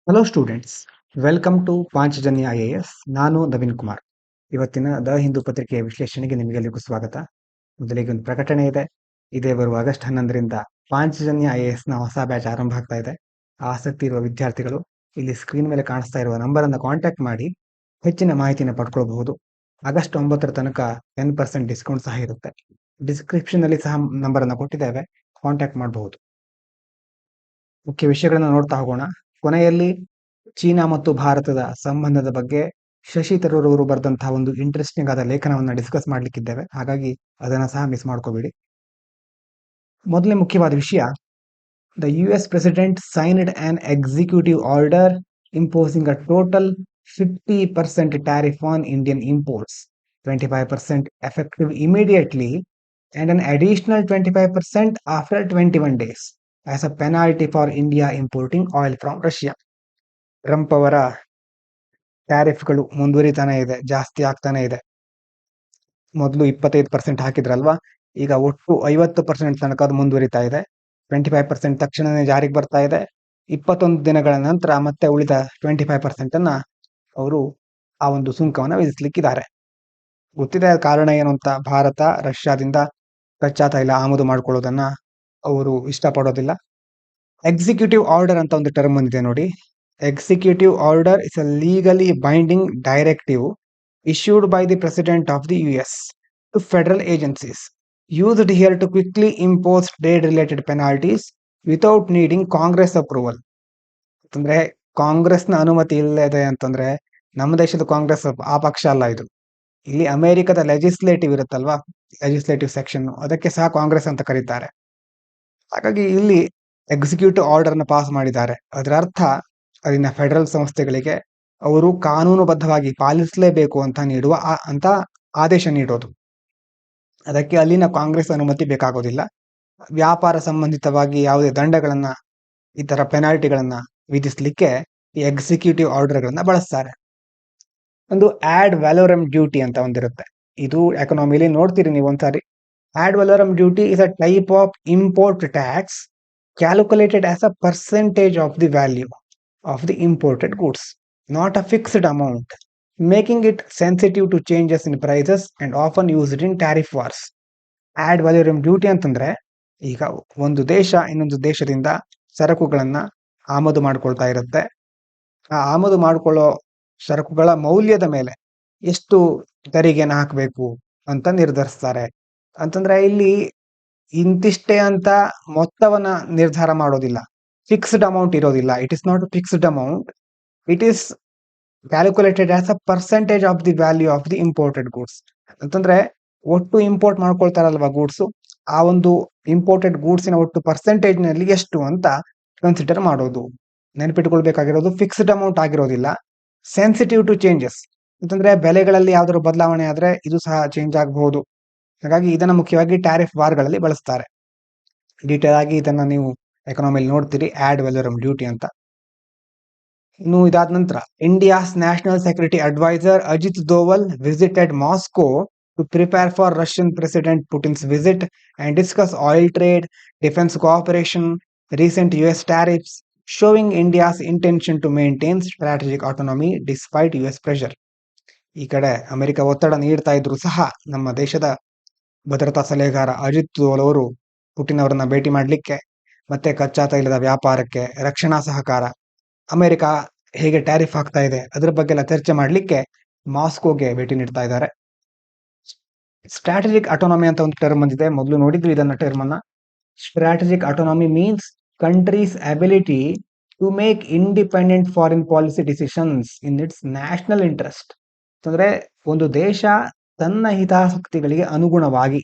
Hello students, welcome to Panchajanya IAS. ನಾನು ನವೀನ್ ಕುಮಾರ್. ಇವತ್ತಿನ the Hindu ಪತ್ರಿಕೆಯ ವಿಶ್ಲೇಷಣೆಗೆ ನಿಮಗೆಲ್ಲರಿಗೂ ಸ್ವಾಗತ. ಮೊದಲಿಗೆ ಒಂದು ಪ್ರಕಟಣೆ ಇದೆ. ಇದೇ ಬರುವ ಆಗಸ್ಟ್ 11ರಿಂದ ಪಾಂಚಜನ್ಯ ಐಎಎಸ್ ನ ಹೊಸ ಬ್ಯಾಚ್ ಆರಂಭ ಆಗ್ತಾ ಇದೆ. ಆಸಕ್ತಿ ಇರುವ ವಿದ್ಯಾರ್ಥಿಗಳು ಇಲ್ಲಿ ಸ್ಕ್ರೀನ್ ಮೇಲೆ ಕಾಣಿಸ್ತಾ ಇರುವ ನಂಬರ್ ಅನ್ನು ಕಾಂಟ್ಯಾಕ್ಟ್ ಮಾಡಿ ಹೆಚ್ಚಿನ ಮಾಹಿತಿಯನ್ನು ಪಡ್ಕೊಳ್ಬಹುದು. ಆಗಸ್ಟ್ 9ರ ತನಕ 10% ಡಿಸ್ಕೌಂಟ್ ಸಹ ಇರುತ್ತೆ. ಡಿಸ್ಕ್ರಿಪ್ಷನ್ ಅಲ್ಲಿ ಸಹ ನಂಬರ್ ಅನ್ನು ಕೊಟ್ಟಿದ್ದೇವೆ, ಕಾಂಟ್ಯಾಕ್ಟ್ ಮಾಡಬಹುದು. ಮುಖ್ಯ ವಿಷಯಗಳನ್ನ ನೋಡ್ತಾ ಹೋಗೋಣ. ಕೊನೆಯಲ್ಲಿ ಚೀನಾ ಮತ್ತು ಭಾರತದ ಸಂಬಂಧದ ಬಗ್ಗೆ ಶಶಿ ತರೂರ್ ಅವರು ಬರೆದಂತಹ ಒಂದು ಇಂಟ್ರೆಸ್ಟಿಂಗ್ ಆದ ಲೇಖನವನ್ನ ಡಿಸ್ಕಸ್ ಮಾಡ್ಲಿಕ್ಕಿದ್ದೇವೆ, ಹಾಗಾಗಿ ಅದನ್ನ ಸಹ ಮಿಸ್ ಮಾಡ್ಕೋಬೇಡಿ. ಮೊದಲನೇ ಮುಖ್ಯವಾದ ವಿಷಯ, the US President signed an executive order imposing a total 50% tariff on Indian imports, 25% effective immediately and an additional 25% after 21 days as a penalty for India importing oil from Russia. Trump ಅವರ ಟ್ಯಾರಿಫ್ಗಳು ಮುಂದುವರಿತಾನೆ ಇದೆ, ಜಾಸ್ತಿ ಆಗ್ತಾನೆ ಇದೆ. ಮೊದಲು 25% ಹಾಕಿದ್ರಲ್ವಾ, ಈಗ ಒಟ್ಟು 50% ತನಕ ಅದು ಮುಂದುವರಿತಾ ಇದೆ. 25% ತಕ್ಷಣನೇ ಜಾರಿಗೆ ಬರ್ತಾ ಇದೆ. 21 ದಿನಗಳ ನಂತರ ಮತ್ತೆ ಉಳಿದ 25% ಅನ್ನ ಅವರು ಆ ಒಂದು ಸುಂಕವನ್ನ ವಿಧಿಸ್ಲಿಕ್ಕಿದ್ದಾರೆ. ಗೊತ್ತಿದೆ ಕಾರಣ ಏನು ಅಂತ. ಭಾರತ ರಷ್ಯಾದಿಂದ ಕಚ್ಚಾ ತೈಲ ಆಮದು ಮಾಡ್ಕೊಳ್ಳೋದನ್ನ ಅವರು ಇಷ್ಟಪಡೋದಿಲ್ಲ. ಎಕ್ಸಿಕ್ಯೂಟಿವ್ ಆರ್ಡರ್ ಅಂತ ಒಂದು ಟರ್ಮ್ ಬಂದಿದೆ ನೋಡಿ. Executive order is a legally binding directive issued by the President of the US to federal agencies, used here to quickly impose trade-related penalties without needing Congress approval. ಅಂತಂದ್ರೆ ಕಾಂಗ್ರೆಸ್ನ ಅನುಮತಿ ಇಲ್ಲದೆ ಅಂತಂದ್ರೆ, ನಮ್ಮ ದೇಶದ ಕಾಂಗ್ರೆಸ್ ಆ ಪಕ್ಷ ಅಲ್ಲ ಇದು. ಇಲ್ಲಿ ಅಮೆರಿಕದ ಲೆಜಿಸ್ಲೇಟಿವ್ ಇರುತ್ತಲ್ವಾ, ಲೆಜಿಸ್ಲೇಟಿವ್ ಸೆಕ್ಷನ್, ಅದಕ್ಕೆ ಸಹ ಕಾಂಗ್ರೆಸ್ ಅಂತ ಕರೀತಾರೆ. ಹಾಗಾಗಿ ಇಲ್ಲಿ ಎಕ್ಸಿಕ್ಯೂಟಿವ್ ಆರ್ಡರ್ ನ ಪಾಸ್ ಮಾಡಿದ್ದಾರೆ. ಅದರ ಅರ್ಥ ಅಲ್ಲಿನ ಫೆಡರಲ್ ಸಂಸ್ಥೆಗಳಿಗೆ ಅವರು ಕಾನೂನುಬದ್ಧವಾಗಿ ಪಾಲಿಸಲೇಬೇಕು ಅಂತ ಆದೇಶ ನೀಡೋದು. ಅದಕ್ಕೆ ಅಲ್ಲಿನ ಕಾಂಗ್ರೆಸ್ ಅನುಮತಿ ಬೇಕಾಗೋದಿಲ್ಲ. ವ್ಯಾಪಾರ ಸಂಬಂಧಿತವಾಗಿ ಯಾವುದೇ ದಂಡಗಳನ್ನ, ಈ ತರ ಪೆನಾಲ್ಟಿಗಳನ್ನ ವಿಧಿಸ್ಲಿಕ್ಕೆ ಈ ಎಕ್ಸಿಕ್ಯೂಟಿವ್ ಆರ್ಡರ್ ಗಳನ್ನ ಬಳಸ್ತಾರೆ. ಒಂದು ಆಡ್ ವ್ಯಾಲೋರಮ್ ಡ್ಯೂಟಿ ಅಂತ ಒಂದಿರುತ್ತೆ. ಇದು ಎಕನಾಮಿಲಿ ನೋಡ್ತೀರಿ ನೀವು ಒಂದ್ಸಾರಿ. Ad valorem duty is a type of import tax calculated as a percentage of the value of the imported goods, not a fixed amount, making it sensitive to changes in prices and often used in tariff wars. Ad valorem duty ಅಂತಂದ್ರೆ, ಈಗ ಒಂದು ದೇಶ ಇನ್ನೊಂದು ದೇಶದಿಂದ ಸರಕುಗಳನ್ನ ಆಮದು ಮಾಡ್ಕೊಳ್ತಾ ಇರುತ್ತೆ. ಆ ಆಮದು ಮಾಡ್ಕೊಳ್ಳೋ ಸರಕುಗಳ ಮೌಲ್ಯದ ಮೇಲೆ ಎಷ್ಟು ತೆರಿಗೆನ ಹಾಕಬೇಕು ಅಂತ ನಿರ್ಧರಿಸ್ತಾರೆ. ಅಂತಂದ್ರೆ ಇಲ್ಲಿ ಇಂತಿಷ್ಟೇ ಅಂತ ಮೊತ್ತವನ್ನ ನಿರ್ಧಾರ ಮಾಡೋದಿಲ್ಲ, ಫಿಕ್ಸ್ಡ್ ಅಮೌಂಟ್ ಇರೋದಿಲ್ಲ. It is not fixed amount, it is calculated as a percentage of the value of the imported goods. ಅಂತಂದ್ರೆ ಒಟ್ಟು ಇಂಪೋರ್ಟ್ ಮಾಡ್ಕೊಳ್ತಾರಲ್ವಾ ಗೂಡ್ಸ್, ಆ ಒಂದು ಇಂಪೋರ್ಟೆಡ್ ಗೂಡ್ಸಿನ ಒಟ್ಟು ಪರ್ಸೆಂಟೇಜ್ ನಲ್ಲಿ ಎಷ್ಟು ಅಂತ ಕನ್ಸಿಡರ್ ಮಾಡೋದು. ನೆನಪಿಟ್ಕೊಳ್ಬೇಕಾಗಿರೋದು ಫಿಕ್ಸ್ಡ್ ಅಮೌಂಟ್ ಆಗಿರೋದಿಲ್ಲ, ಸೆನ್ಸಿಟಿವ್ ಟು ಚೇಂಜಸ್. ಅಂತಂದ್ರೆ ಬೆಲೆಗಳಲ್ಲಿ ಯಾವ್ದಾದ್ರು ಬದಲಾವಣೆ ಆದ್ರೆ ಇದು ಸಹ ಚೇಂಜ್ ಆಗಬಹುದು. ಹಾಗಾಗಿ ಇದನ್ನ ಮುಖ್ಯವಾಗಿ ಟ್ಯಾರಿಫ್ ವಾರ್ಗಳಲ್ಲಿ ಬಳಸ್ತಾರೆ. ಡೀಟೇಲ್ ಆಗಿ ಇದನ್ನ ನೀವು ಎಕನಾಮಿಲಿ ನೋಡ್ತೀರಿ, ಆಡ್ ವ್ಯಾಲೋರಮ್ ಡ್ಯೂಟಿ ಅಂತ. ಇನ್ನು ಇದಾದ ನಂತರ, India's national security adviser Ajit Doval visited Moscow to prepare for Russian president Putin's visit and discuss oil trade, defence cooperation, recent US tariffs, showing India's intention to maintain strategic autonomy despite US pressure. ಈ ಕಡೆ America ಒತ್ತಡ ನೀಡ್ತಾ ಇದ್ರು ಸಹ ನಮ್ಮ ದೇಶದ ಭದ್ರತಾ ಸಲಹೆಗಾರ ಅಜಿತ್ ದೋವಲ್ ಅವರು ಪುಟಿನ್ ಅವರನ್ನ ಭೇಟಿ ಮಾಡಲಿಕ್ಕೆ, ಮತ್ತೆ ಕಚ್ಚಾ ತೈಲದ ವ್ಯಾಪಾರಕ್ಕೆ, ರಕ್ಷಣಾ ಸಹಕಾರ, ಅಮೆರಿಕ ಹೇಗೆ ಟ್ಯಾರಿಫ್ ಆಗ್ತಾ ಇದೆ ಅದ್ರ ಬಗ್ಗೆ ಎಲ್ಲ ಚರ್ಚೆ ಮಾಡಲಿಕ್ಕೆ ಮಾಸ್ಕೋಗೆ ಭೇಟಿ ನೀಡ್ತಾ ಇದ್ದಾರೆ. ಸ್ಟ್ರಾಟಜಿಕ್ ಆಟೋನಮಿ ಅಂತ ಒಂದು ಟರ್ಮ್ ಬಂದಿದೆ, ಮೊದಲು ನೋಡಿದ್ವಿ ಇದನ್ನ ಟರ್ಮ್ ಅನ್ನ. Strategic autonomy means country's ability to make independent foreign policy decisions in its national interest. ಅಂತಂದ್ರೆ ಒಂದು ದೇಶ ತನ್ನ ಹಿತಾಸಕ್ತಿಗಳಿಗೆ ಅನುಗುಣವಾಗಿ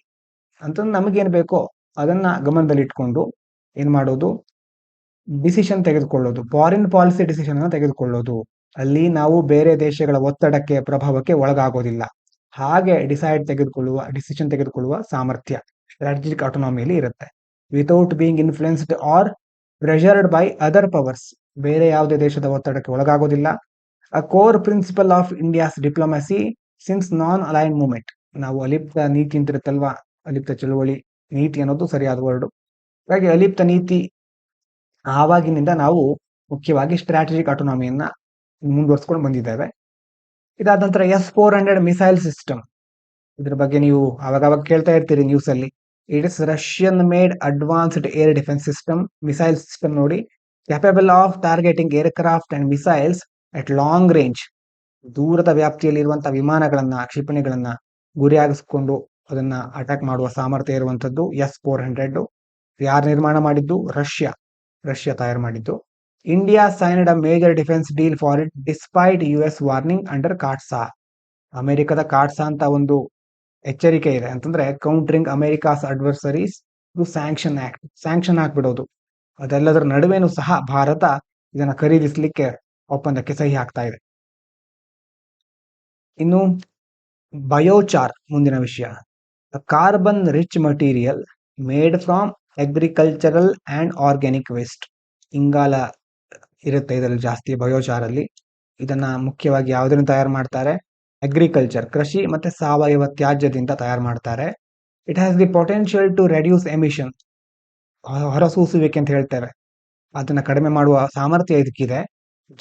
ಅಂತಂದ್ರೆ ನಮಗೇನ್ ಬೇಕೋ ಅದನ್ನ ಗಮನದಲ್ಲಿಟ್ಕೊಂಡು ಏನ್ ಮಾಡೋದು, ಡಿಸಿಷನ್ ತೆಗೆದುಕೊಳ್ಳೋದು, ಫಾರಿನ್ ಪಾಲಿಸಿ ಡಿಸಿಷನ್ ಅನ್ನು ತೆಗೆದುಕೊಳ್ಳೋದು. ಅಲ್ಲಿ ನಾವು ಬೇರೆ ದೇಶಗಳ ಒತ್ತಡಕ್ಕೆ, ಪ್ರಭಾವಕ್ಕೆ ಒಳಗಾಗೋದಿಲ್ಲ. ಹಾಗೆ ಡಿಸಿಷನ್ ತೆಗೆದುಕೊಳ್ಳುವ ಸಾಮರ್ಥ್ಯ ಸ್ಟ್ರಾಟಜಿಕ್ ಆಟೋನಮಿಯಲ್ಲಿ ಇರುತ್ತೆ. Without being influenced or pressured by other powers, ಬೇರೆ ಯಾವುದೇ ದೇಶದ ಒತ್ತಡಕ್ಕೆ ಒಳಗಾಗೋದಿಲ್ಲ. A core principle of India's diplomacy since non align movement. ನಾವು ಅಲಿಪ್ತ ನೀತಿ ಅಂತ ಇರುತ್ತಲ್ವಾ, ಅಲಿಪ್ತ ಚಳುವಳಿ, ನೀತಿ ಅನ್ನೋದು ಸರಿಯಾದ ವರ್ಡ್. ಹಾಗಾಗಿ ಅಲಿಪ್ತ ನೀತಿ ಆವಾಗಿನಿಂದ ನಾವು ಮುಖ್ಯವಾಗಿ ಸ್ಟ್ರಾಟಜಿಕ್ ಆಟೋನಾಮಿಯನ್ನ ಮುಂದುವರ್ಸ್ಕೊಂಡು ಬಂದಿದ್ದೇವೆ. ಇದಾದ ನಂತರ S-400 ಮಿಸೈಲ್ ಸಿಸ್ಟಮ್. ಇದ್ರ ಬಗ್ಗೆ ನೀವು ಅವಾಗ ಕೇಳ್ತಾ ಇರ್ತೀರಿ ನ್ಯೂಸ್ ಅಲ್ಲಿ. It is Russian made advanced air defence system. Missile system ನೋಡಿ, capable of targeting aircraft and missiles at long range. ದೂರದ ವ್ಯಾಪ್ತಿಯಲ್ಲಿ ಇರುವಂತಹ ವಿಮಾನಗಳನ್ನ, ಕ್ಷಿಪಣಿಗಳನ್ನ ಗುರಿಯಾಗಿಸಿಕೊಂಡು ಅದನ್ನ ಅಟ್ಯಾಕ್ ಮಾಡುವ ಸಾಮರ್ಥ್ಯ ಇರುವಂತದ್ದು S-400. ಯಾರು ನಿರ್ಮಾಣ ಮಾಡಿದ್ದು? ರಷ್ಯಾ ತಯಾರು ಮಾಡಿದ್ದು. India signed a major defence deal for it despite US warning under CAATSA. ಅಮೆರಿಕದ ಕಾಟ್ಸಾ ಅಂತ ಒಂದು ಎಚ್ಚರಿಕೆ ಇದೆ, ಅಂತಂದ್ರೆ countering America's adversaries to sanction act. Sanction ಹಾಕ್ಬಿಡೋದು. ಅದೆಲ್ಲದರ ನಡುವೆನೂ ಸಹ ಭಾರತ ಇದನ್ನ ಖರೀದಿಸಲಿಕ್ಕೆ ಒಪ್ಪಂದಕ್ಕೆ ಸಹಿ ಹಾಕ್ತಾ ಇದೆ. ಇನ್ನು ಬಯೋಚಾರ್ ಮುಂದಿನ ವಿಷಯ. Carbon rich material made from agricultural and organic waste. ಇಂಗಾಲ ಇರುತ್ತೆ ಇದರಲ್ಲಿ ಜಾಸ್ತಿ ಬಯೋಚಾರ್ ಅಲ್ಲಿ. ಇದನ್ನ ಮುಖ್ಯವಾಗಿ ಯಾವುದರಿಂದ ತಯಾರು ಮಾಡ್ತಾರೆ? ಅಗ್ರಿಕಲ್ಚರ್, ಕೃಷಿ ಮತ್ತೆ ಸಾವಯವ ತ್ಯಾಜ್ಯದಿಂದ ತಯಾರು ಮಾಡ್ತಾರೆ. It has the potential to reduce emission. ಹೊರಸೂಸುವಿಕೆ ಅಂತ ಹೇಳ್ತೇವೆ, ಅದನ್ನ ಕಡಿಮೆ ಮಾಡುವ ಸಾಮರ್ಥ್ಯ ಇದಕ್ಕಿದೆ.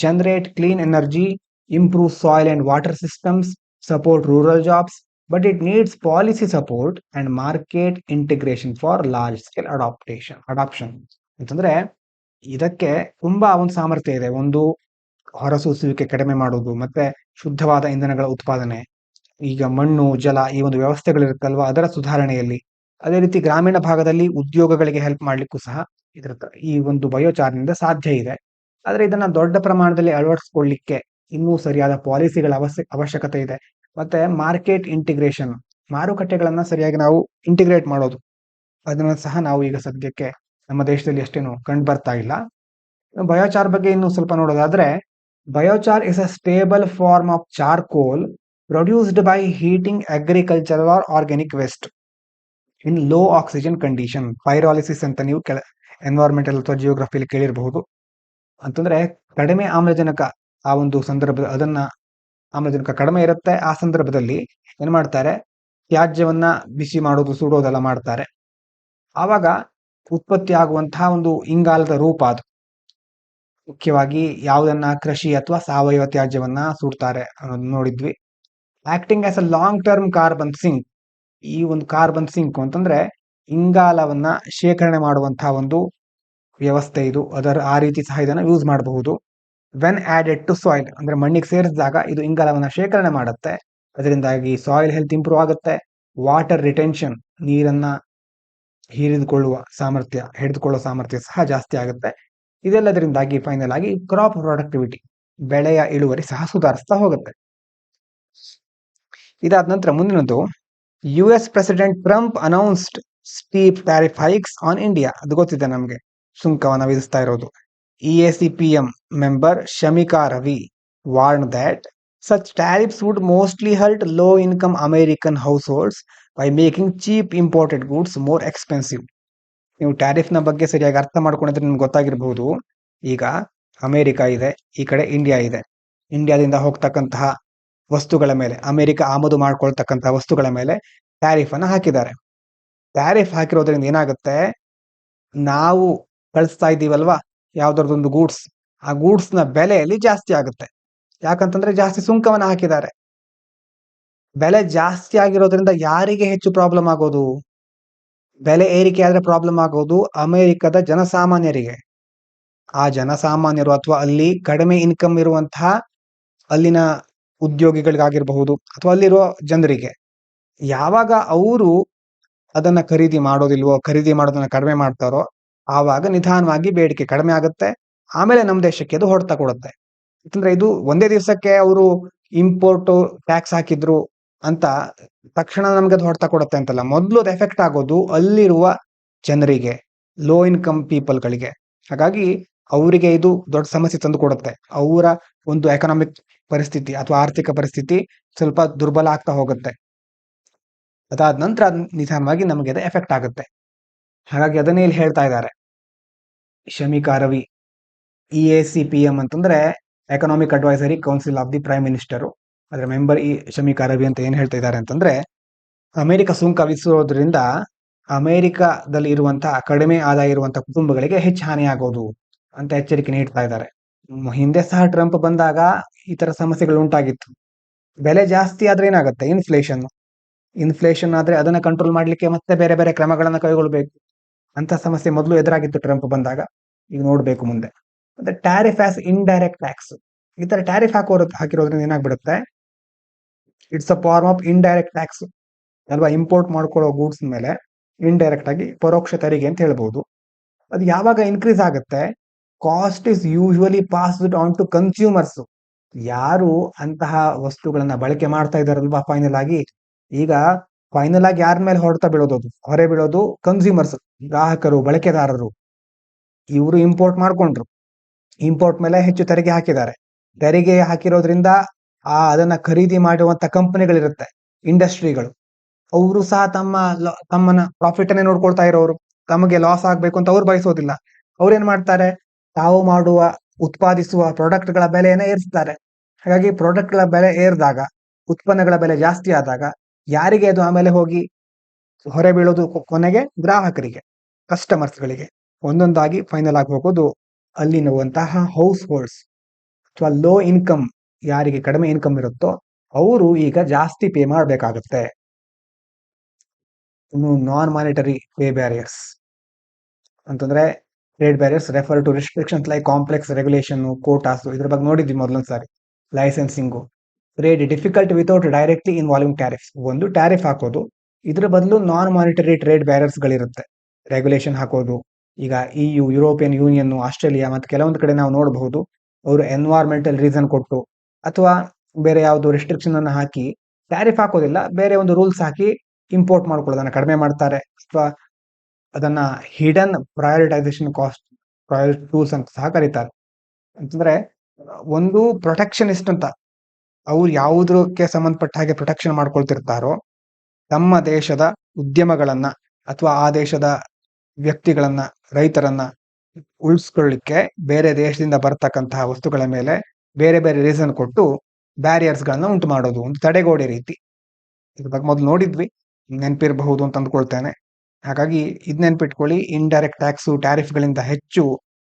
Generate clean energy, improve soil and water systems, support rural jobs, but it needs policy support and market integration for large scale adoption. ಅಂತಂದ್ರೆ ಇದಕ್ಕೆ ತುಂಬಾ ಒಂದು ಸಾಮರ್ಥ್ಯ ಇದೆ. ಒಂದು, ಹೊರಸೂಸುವಿಕೆ ಕಡಿಮೆ ಮಾಡೋದು, ಮತ್ತೆ ಶುದ್ಧವಾದ ಇಂಧನಗಳ ಉತ್ಪಾದನೆ, ಈಗ ಮಣ್ಣು ಜಲ ಈ ಒಂದು ವ್ಯವಸ್ಥೆಗಳಿರುತ್ತಲ್ವಾ ಅದರ ಸುಧಾರಣೆಯಲ್ಲಿ, ಅದೇ ರೀತಿ ಗ್ರಾಮೀಣ ಭಾಗದಲ್ಲಿ ಉದ್ಯೋಗಗಳಿಗೆ ಹೆಲ್ಪ್ ಮಾಡ್ಲಿಕ್ಕೂ ಸಹ ಇದರ ಈ ಒಂದು ಬಯೋಚಾರ್ನಿಂದ ಸಾಧ್ಯ ಇದೆ. ಆದ್ರೆ ಇದನ್ನ ದೊಡ್ಡ ಪ್ರಮಾಣದಲ್ಲಿ ಅಳವಡಿಸ್ಕೊಳ್ಳಿಕ್ಕೆ ಇನ್ನೂ ಸರಿಯಾದ ಪಾಲಿಸಿಗಳ ಅವಶ್ಯಕತೆ ಇದೆ. ಮತ್ತೆ ಮಾರ್ಕೆಟ್ ಇಂಟಿಗ್ರೇಷನ್, ಮಾರುಕಟ್ಟೆಗಳನ್ನ ಸರಿಯಾಗಿ ನಾವು ಇಂಟಿಗ್ರೇಟ್ ಮಾಡೋದು, ಅದನ್ನ ಸಹ ನಾವು ಈಗ ಸದ್ಯಕ್ಕೆ ನಮ್ಮ ದೇಶದಲ್ಲಿ ಅಷ್ಟೇನು ಕಂಡು ಬರ್ತಾ ಇಲ್ಲ. ಬಯೋಚಾರ್ ಬಗ್ಗೆ ಇನ್ನು ಸ್ವಲ್ಪ ನೋಡೋದಾದ್ರೆ, biochar is a stable form of charcoal produced by heating agricultural or organic waste in low oxygen condition. Pyrolysis ಅಂತ ನೀವು ಎನ್ವೈರನ್ಮೆಂಟಲ್ ಅಥವಾ ಜಿಯೋಗ್ರಫಿಯಲ್ಲಿ ಕೇಳಿರಬಹುದು. ಅಂತಂದ್ರೆ ಕಡಿಮೆ ಆಮ್ಲಜನಕ, ಆ ಒಂದು ಸಂದರ್ಭ ಅದನ್ನ ಆಮ್ಲಜನಕ ಕಡಿಮೆ ಇರುತ್ತೆ, ಆ ಸಂದರ್ಭದಲ್ಲಿ ಏನ್ ಮಾಡ್ತಾರೆ? ತ್ಯಾಜ್ಯವನ್ನ ಬಿಸಿ ಮಾಡೋದು, ಸುಡೋದೆಲ್ಲ ಮಾಡ್ತಾರೆ. ಆವಾಗ ಉತ್ಪತ್ತಿ ಆಗುವಂತಹ ಒಂದು ಇಂಗಾಲದ ರೂಪ ಅದು. ಮುಖ್ಯವಾಗಿ ಯಾವುದನ್ನ? ಕೃಷಿ ಅಥವಾ ಸಾವಯವ ತ್ಯಾಜ್ಯವನ್ನ ಸುಡ್ತಾರೆ ಅನ್ನೋದು ನೋಡಿದ್ವಿ. Acting as a long term carbon sync. ಈ ಒಂದು ಕಾರ್ಬನ್ ಸಿಂಕ್ ಅಂತಂದ್ರೆ ಇಂಗಾಲವನ್ನ ಶೇಖರಣೆ ಮಾಡುವಂತಹ ಒಂದು ವ್ಯವಸ್ಥೆ ಇದು. ಆ ರೀತಿ ಸಹ ಇದನ್ನ ಯೂಸ್ ಮಾಡಬಹುದು. ವೆನ್ ಆಡೆಡ್ ಟು ಸಾಯಿಲ್, ಅಂದ್ರೆ ಮಣ್ಣಿಗೆ ಸೇರಿಸಿದಾಗ ಇದು ಇಂಗಾಲವನ್ನ ಶೇಖರಣೆ ಮಾಡುತ್ತೆ. ಅದರಿಂದಾಗಿ ಸಾಯಿಲ್ ಹೆಲ್ತ್ ಇಂಪ್ರೂವ್ ಆಗುತ್ತೆ. ವಾಟರ್ ರಿಟೆನ್ಷನ್, ನೀರನ್ನ ಹಿಡಿದುಕೊಳ್ಳುವ ಸಾಮರ್ಥ್ಯ ಸಹ ಜಾಸ್ತಿ ಆಗುತ್ತೆ. ಇದೆಲ್ಲದರಿಂದಾಗಿ ಫೈನಲ್ ಆಗಿ ಕ್ರಾಪ್ ಪ್ರೊಡಕ್ಟಿವಿಟಿ, ಬೆಳೆಯ ಇಳುವರಿ ಸಹ ಸುಧಾರಿಸ್ತಾ ಹೋಗುತ್ತೆ. ಇದಾದ ನಂತರ ಮುಂದಿನದು, US president Trump announced steep tariff hikes on India. ಅದು ಗೊತ್ತಿದೆ ನಮಗೆ, ಸುಂಕವನ್ನು ವಿಧಿಸ್ತಾ ಇರೋದು. EACPM member Shamika Ravi warned that such tariffs would mostly hurt low-income American households by making cheap imported goods more expensive. ನೀವು ಟ್ಯಾರಿಫ್ನ ಬಗ್ಗೆ ಸರಿಯಾಗಿ ಅರ್ಥ ಮಾಡ್ಕೊಂಡಿದ್ರೆ ನಿಮ್ಗೆ ಗೊತ್ತಾಗಿರಬಹುದು. ಈಗ ಅಮೆರಿಕ ಇದೆ, ಈ ಕಡೆ ಇಂಡಿಯಾ ಇದೆ. ಇಂಡಿಯಾದಿಂದ ಹೋಗ್ತಕ್ಕಂತಹ ವಸ್ತುಗಳ ಮೇಲೆ, ಅಮೆರಿಕ ಆಮದು ಮಾಡ್ಕೊಳ್ತಕ್ಕಂತಹ ವಸ್ತುಗಳ ಮೇಲೆ ಟ್ಯಾರಿಫ್ ಅನ್ನ ಹಾಕಿದ್ದಾರೆ. ಟ್ಯಾರಿಫ್ ಹಾಕಿರೋದ್ರಿಂದ ಏನಾಗುತ್ತೆ? ನಾವು ಕಳಿಸ್ತಾ ಇದ್ದೀವಲ್ವಾ ಯಾವ್ದಾರ್ದೊಂದು ಗೂಡ್ಸ್, ಆ ಗೂಡ್ಸ್ ನ ಬೆಲೆಯಲ್ಲಿ ಜಾಸ್ತಿ ಆಗುತ್ತೆ. ಯಾಕಂತಂದ್ರೆ ಜಾಸ್ತಿ ಸುಂಕವನ್ನ ಹಾಕಿದ್ದಾರೆ. ಬೆಲೆ ಜಾಸ್ತಿ ಆಗಿರೋದ್ರಿಂದ ಯಾರಿಗೆ ಹೆಚ್ಚು ಪ್ರಾಬ್ಲಮ್ ಆಗೋದು? ಬೆಲೆ ಏರಿಕೆ ಆದ್ರೆ ಪ್ರಾಬ್ಲಮ್ ಆಗೋದು ಅಮೆರಿಕದ ಜನಸಾಮಾನ್ಯರಿಗೆ. ಆ ಜನಸಾಮಾನ್ಯರು ಅಥವಾ ಅಲ್ಲಿ ಕಡಿಮೆ ಇನ್ಕಮ್ ಇರುವಂತಹ ಅಲ್ಲಿನ ಉದ್ಯೋಗಿಗಳಿಗಾಗಿರಬಹುದು ಅಥವಾ ಅಲ್ಲಿರುವ ಜನರಿಗೆ, ಯಾವಾಗ ಅವರು ಅದನ್ನ ಖರೀದಿ ಮಾಡೋದಿಲ್ವೋ, ಖರೀದಿ ಮಾಡೋದನ್ನ ಕಡಿಮೆ ಮಾಡ್ತಾರೋ, ಆವಾಗ ನಿಧಾನವಾಗಿ ಬೇಡಿಕೆ ಕಡಿಮೆ ಆಗುತ್ತೆ. ಆಮೇಲೆ ನಮ್ಮ ದೇಶಕ್ಕೆ ಅದು ಹೊಡೆತ ಕೊಡುತ್ತೆ. ಯಾಕಂದ್ರೆ ಇದು ಒಂದೇ ದಿವಸಕ್ಕೆ ಅವರು ಇಂಪೋರ್ಟ್ ಟ್ಯಾಕ್ಸ್ ಹಾಕಿದ್ರು ಅಂತ ತಕ್ಷಣ ನಮ್ಗೆ ಅದು ಹೊಡೆತ ಕೊಡುತ್ತೆ ಅಂತಲ್ಲ. ಮೊದಲು ಅದು ಎಫೆಕ್ಟ್ ಆಗೋದು ಅಲ್ಲಿರುವ ಜನರಿಗೆ, ಲೋ ಇನ್ಕಮ್ ಪೀಪಲ್ ಗಳಿಗೆ. ಹಾಗಾಗಿ ಅವರಿಗೆ ಇದು ದೊಡ್ಡ ಸಮಸ್ಯೆ ತಂದು ಕೊಡುತ್ತೆ. ಅವರ ಒಂದು ಎಕನಾಮಿಕ್ ಪರಿಸ್ಥಿತಿ ಅಥವಾ ಆರ್ಥಿಕ ಪರಿಸ್ಥಿತಿ ಸ್ವಲ್ಪ ದುರ್ಬಲ ಆಗ್ತಾ ಹೋಗುತ್ತೆ. ಅದಾದ ನಂತರ ನಿಧಾನವಾಗಿ ನಮಗೆ ಅದು ಎಫೆಕ್ಟ್ ಆಗುತ್ತೆ. ಹಾಗಾಗಿ ಅದನ್ನೇ ಇಲ್ಲಿ ಹೇಳ್ತಾ ಇದ್ದಾರೆ ಶಮಿಕಾ ರವಿ. EACPM ಅಂತಂದ್ರೆ economic advisory council of the prime minister. ಅದರ ಮೆಂಬರ್ ಈ ಶಮಿಕಾ ರವಿ ಅಂತ ಏನ್ ಹೇಳ್ತಾ ಇದ್ದಾರೆ ಅಂತಂದ್ರೆ, ಅಮೆರಿಕ ಸುಂಕ ವಿಧಿಸೋದ್ರಿಂದ ಅಮೆರಿಕದಲ್ಲಿ ಇರುವಂತಹ ಕಡಿಮೆ ಆದಾಯ ಇರುವಂತಹ ಕುಟುಂಬಗಳಿಗೆ ಹೆಚ್ಚು ಹಾನಿ ಆಗೋದು ಅಂತ ಎಚ್ಚರಿಕೆ ನೀಡ್ತಾ ಇದ್ದಾರೆ. ಹಿಂದೆ ಸಹ ಟ್ರಂಪ್ ಬಂದಾಗ ಈ ತರ ಸಮಸ್ಯೆಗಳು ಉಂಟಾಗಿತ್ತು. ಬೆಲೆ ಜಾಸ್ತಿ ಆದ್ರೆ ಏನಾಗುತ್ತೆ? ಇನ್ಫ್ಲೇಷನ್ ಆದ್ರೆ ಅದನ್ನ ಕಂಟ್ರೋಲ್ ಮಾಡ್ಲಿಕ್ಕೆ ಮತ್ತೆ ಬೇರೆ ಬೇರೆ ಕ್ರಮಗಳನ್ನ ಕೈಗೊಳ್ಬೇಕು. ಅಂತ ಸಮಸ್ಯೆ ಮೊದಲು ಎದುರಾಗಿತ್ತು ಟ್ರಂಪ್ ಬಂದಾಗ. ಈಗ ನೋಡ್ಬೇಕು ಮುಂದೆ. ಮತ್ತೆ ಟ್ಯಾರಿಫ್ ಆಸ್ ಇಂಡೈರೆಕ್ಟ್ ಟ್ಯಾಕ್ಸ್. ಈ ತರ ಟ್ಯಾರಿಫ್ ಹಾಕಿರೋದ್ರಿಂದ ಏನಾಗ್ಬಿಡುತ್ತೆ? It's a form of indirect tax ಅಲ್ವಾ? ಇಂಪೋರ್ಟ್ ಮಾಡ್ಕೊಳ್ಳೋ ಗೂಡ್ಸ್ ಮೇಲೆ ಇಂಡೈರೆಕ್ಟ್ ಆಗಿ ಪರೋಕ್ಷ ತೆರಿಗೆ ಅಂತ ಹೇಳ್ಬಹುದು. ಅದು ಯಾವಾಗ ಇನ್ಕ್ರೀಸ್ ಆಗುತ್ತೆ? Cost is usually passed on to consumers. ಯಾರು ಅಂತಹ ವಸ್ತುಗಳನ್ನ ಬಳಕೆ ಮಾಡ್ತಾ ಇದಾರಲ್ವಾ, ಈಗ ಫೈನಲ್ ಆಗಿ ಯಾರ ಮೇಲೆ ಹೊರೆ ಬೀಳೋದು ಕನ್ಸ್ಯೂಮರ್ಸ್, ಗ್ರಾಹಕರು, ಬಳಕೆದಾರರು. ಇವರು ಇಂಪೋರ್ಟ್ ಮಾಡ್ಕೊಂಡ್ರು, ಇಂಪೋರ್ಟ್ ಮೇಲೆ ಹೆಚ್ಚು ತೆರಿಗೆ ಹಾಕಿದ್ದಾರೆ. ತೆರಿಗೆ ಹಾಕಿರೋದ್ರಿಂದ ಅದನ್ನ ಖರೀದಿ ಮಾಡುವಂತ ಕಂಪನಿಗಳಿರುತ್ತೆ, ಇಂಡಸ್ಟ್ರಿಗಳು, ಅವರು ಸಹ ತಮ್ಮನ್ನ ಪ್ರಾಫಿಟ್ ಅನ್ನೇ ನೋಡ್ಕೊಳ್ತಾ ಇರೋರು. ತಮಗೆ ಲಾಸ್ ಆಗ್ಬೇಕು ಅಂತ ಅವ್ರು ಬಯಸೋದಿಲ್ಲ. ಅವ್ರೇನ್ ಮಾಡ್ತಾರೆ? ತಾವು ಉತ್ಪಾದಿಸುವ ಪ್ರಾಡಕ್ಟ್ ಗಳ ಬೆಲೆಯನ್ನ ಏರಿಸ್ತಾರೆ. ಹಾಗಾಗಿ ಪ್ರಾಡಕ್ಟ್ ಗಳ ಬೆಲೆ ಏರಿದಾಗ, ಉತ್ಪನ್ನಗಳ ಬೆಲೆ ಜಾಸ್ತಿ ಆದಾಗ ಯಾರಿಗೆ ಅದು ಆಮೇಲೆ ಹೋಗಿ ಹೊರೆ ಬೀಳೋದು? ಕೊನೆಗೆ ಗ್ರಾಹಕರಿಗೆ, ಕಸ್ಟಮರ್ಸ್ ಗಳಿಗೆ. ಒಂದೊಂದಾಗಿ ಫೈನಲ್ ಆಗಿ ಹೋಗೋದು ಅಲ್ಲಿರುವಂತಹ ಹೌಸ್ ಹೋಲ್ಡ್ಸ್ ಅಥವಾ ಲೋ ಇನ್ಕಮ್, ಯಾರಿಗೆ ಕಡಿಮೆ ಇನ್ಕಮ್ ಇರುತ್ತೋ ಅವರು ಈಗ ಜಾಸ್ತಿ ಪೇ ಮಾಡಬೇಕಾಗುತ್ತೆ. ಇನ್ನು ನಾನ್ ಮಾನಿಟರಿ ಪೇ ಬ್ಯಾರಿಯರ್ಸ್ ಅಂತಂದ್ರೆ, trade barriers refer to restrictions like complex regulation, quotas. ಇದ್ರ ಬಗ್ಗೆ ನೋಡಿದ್ವಿ ಮೊದಲೊಂದು ಸಾರಿ. Licensing, trade difficult without directly involving tariffs. ಒಂದು ಟ್ಯಾರಿಫ್ ಹಾಕೋದು, ಇದ್ರ ಬದಲು ನಾನ್ ಮಾನಿಟರಿ ಟ್ರೇಡ್ ಬ್ಯಾರಿಯರ್ಸ್ ಗಳಿರುತ್ತೆ. ರೆಗ್ಯುಲೇಷನ್ ಹಾಕೋದು. ಈಗ ಯುರೋಪಿಯನ್ ಯೂನಿಯನ್, ಆಸ್ಟ್ರೇಲಿಯಾ ಮತ್ತೆ ಕೆಲವೊಂದು ಕಡೆ ನಾವು ನೋಡಬಹುದು, ಅವರು ಎನ್ವೈರ್ಮೆಂಟಲ್ ರೀಸನ್ ಕೊಟ್ಟು ಅಥವಾ ಬೇರೆ ಯಾವುದು ರಿಸ್ಟ್ರಿಕ್ಷನ್ ಅನ್ನು ಹಾಕಿ ಟ್ಯಾರಿಫ್ ಹಾಕೋದಿಲ್ಲ, ಬೇರೆ ಒಂದು ರೂಲ್ಸ್ ಹಾಕಿ ಇಂಪೋರ್ಟ್ ಮಾಡ್ಕೊಳ್ಳೋದನ್ನ ಕಡಿಮೆ ಮಾಡ್ತಾರೆ. ಅಥವಾ ಅದನ್ನ ಹಿಡನ್ ಪ್ರಯಾರಿಟೈಸೇಷನ್ ಕಾಸ್ಟ್ ಟೂಲ್ಸ್ ಅಂತ ಸಹ ಕರೀತಾರೆ. ಅಂತಂದ್ರೆ ಒಂದು ಪ್ರೊಟೆಕ್ಷನಿಸ್ಟ್ ಅಂತ, ಅವ್ರು ಯಾವುದಕ್ಕೆ ಸಂಬಂಧಪಟ್ಟ ಹಾಗೆ ಪ್ರೊಟೆಕ್ಷನ್ ಮಾಡ್ಕೊಳ್ತಿರ್ತಾರೋ, ತಮ್ಮ ದೇಶದ ಉದ್ಯಮಗಳನ್ನ ಅಥವಾ ಆ ದೇಶದ ವ್ಯಕ್ತಿಗಳನ್ನ, ರೈತರನ್ನ ಉಳಿಸ್ಕೊಳ್ಳಿಕ್ಕೆ ಬೇರೆ ದೇಶದಿಂದ ಬರ್ತಕ್ಕಂತಹ ವಸ್ತುಗಳ ಮೇಲೆ ಬೇರೆ ಬೇರೆ ರೀಸನ್ ಕೊಟ್ಟು ಬ್ಯಾರಿಯರ್ಸ್ ಗಳನ್ನ ಉಂಟು ಮಾಡೋದು, ಒಂದು ತಡೆಗೋಡೆ ರೀತಿ. ಇದ್ರ ಬಗ್ಗೆ ಮೊದಲು ನೋಡಿದ್ವಿ, ನೆನಪಿರಬಹುದು ಅಂತ ಅಂದ್ಕೊಳ್ತೇನೆ. ಹಾಗಾಗಿ ಇದ್ ನೆನ್ಪಿಟ್ಕೊಳ್ಳಿ, ಇಂಡೈರೆಕ್ಟ್ ಟ್ಯಾಕ್ಸ್, ಟ್ಯಾರಿಫ್ ಗಳಿಂದ ಹೆಚ್ಚು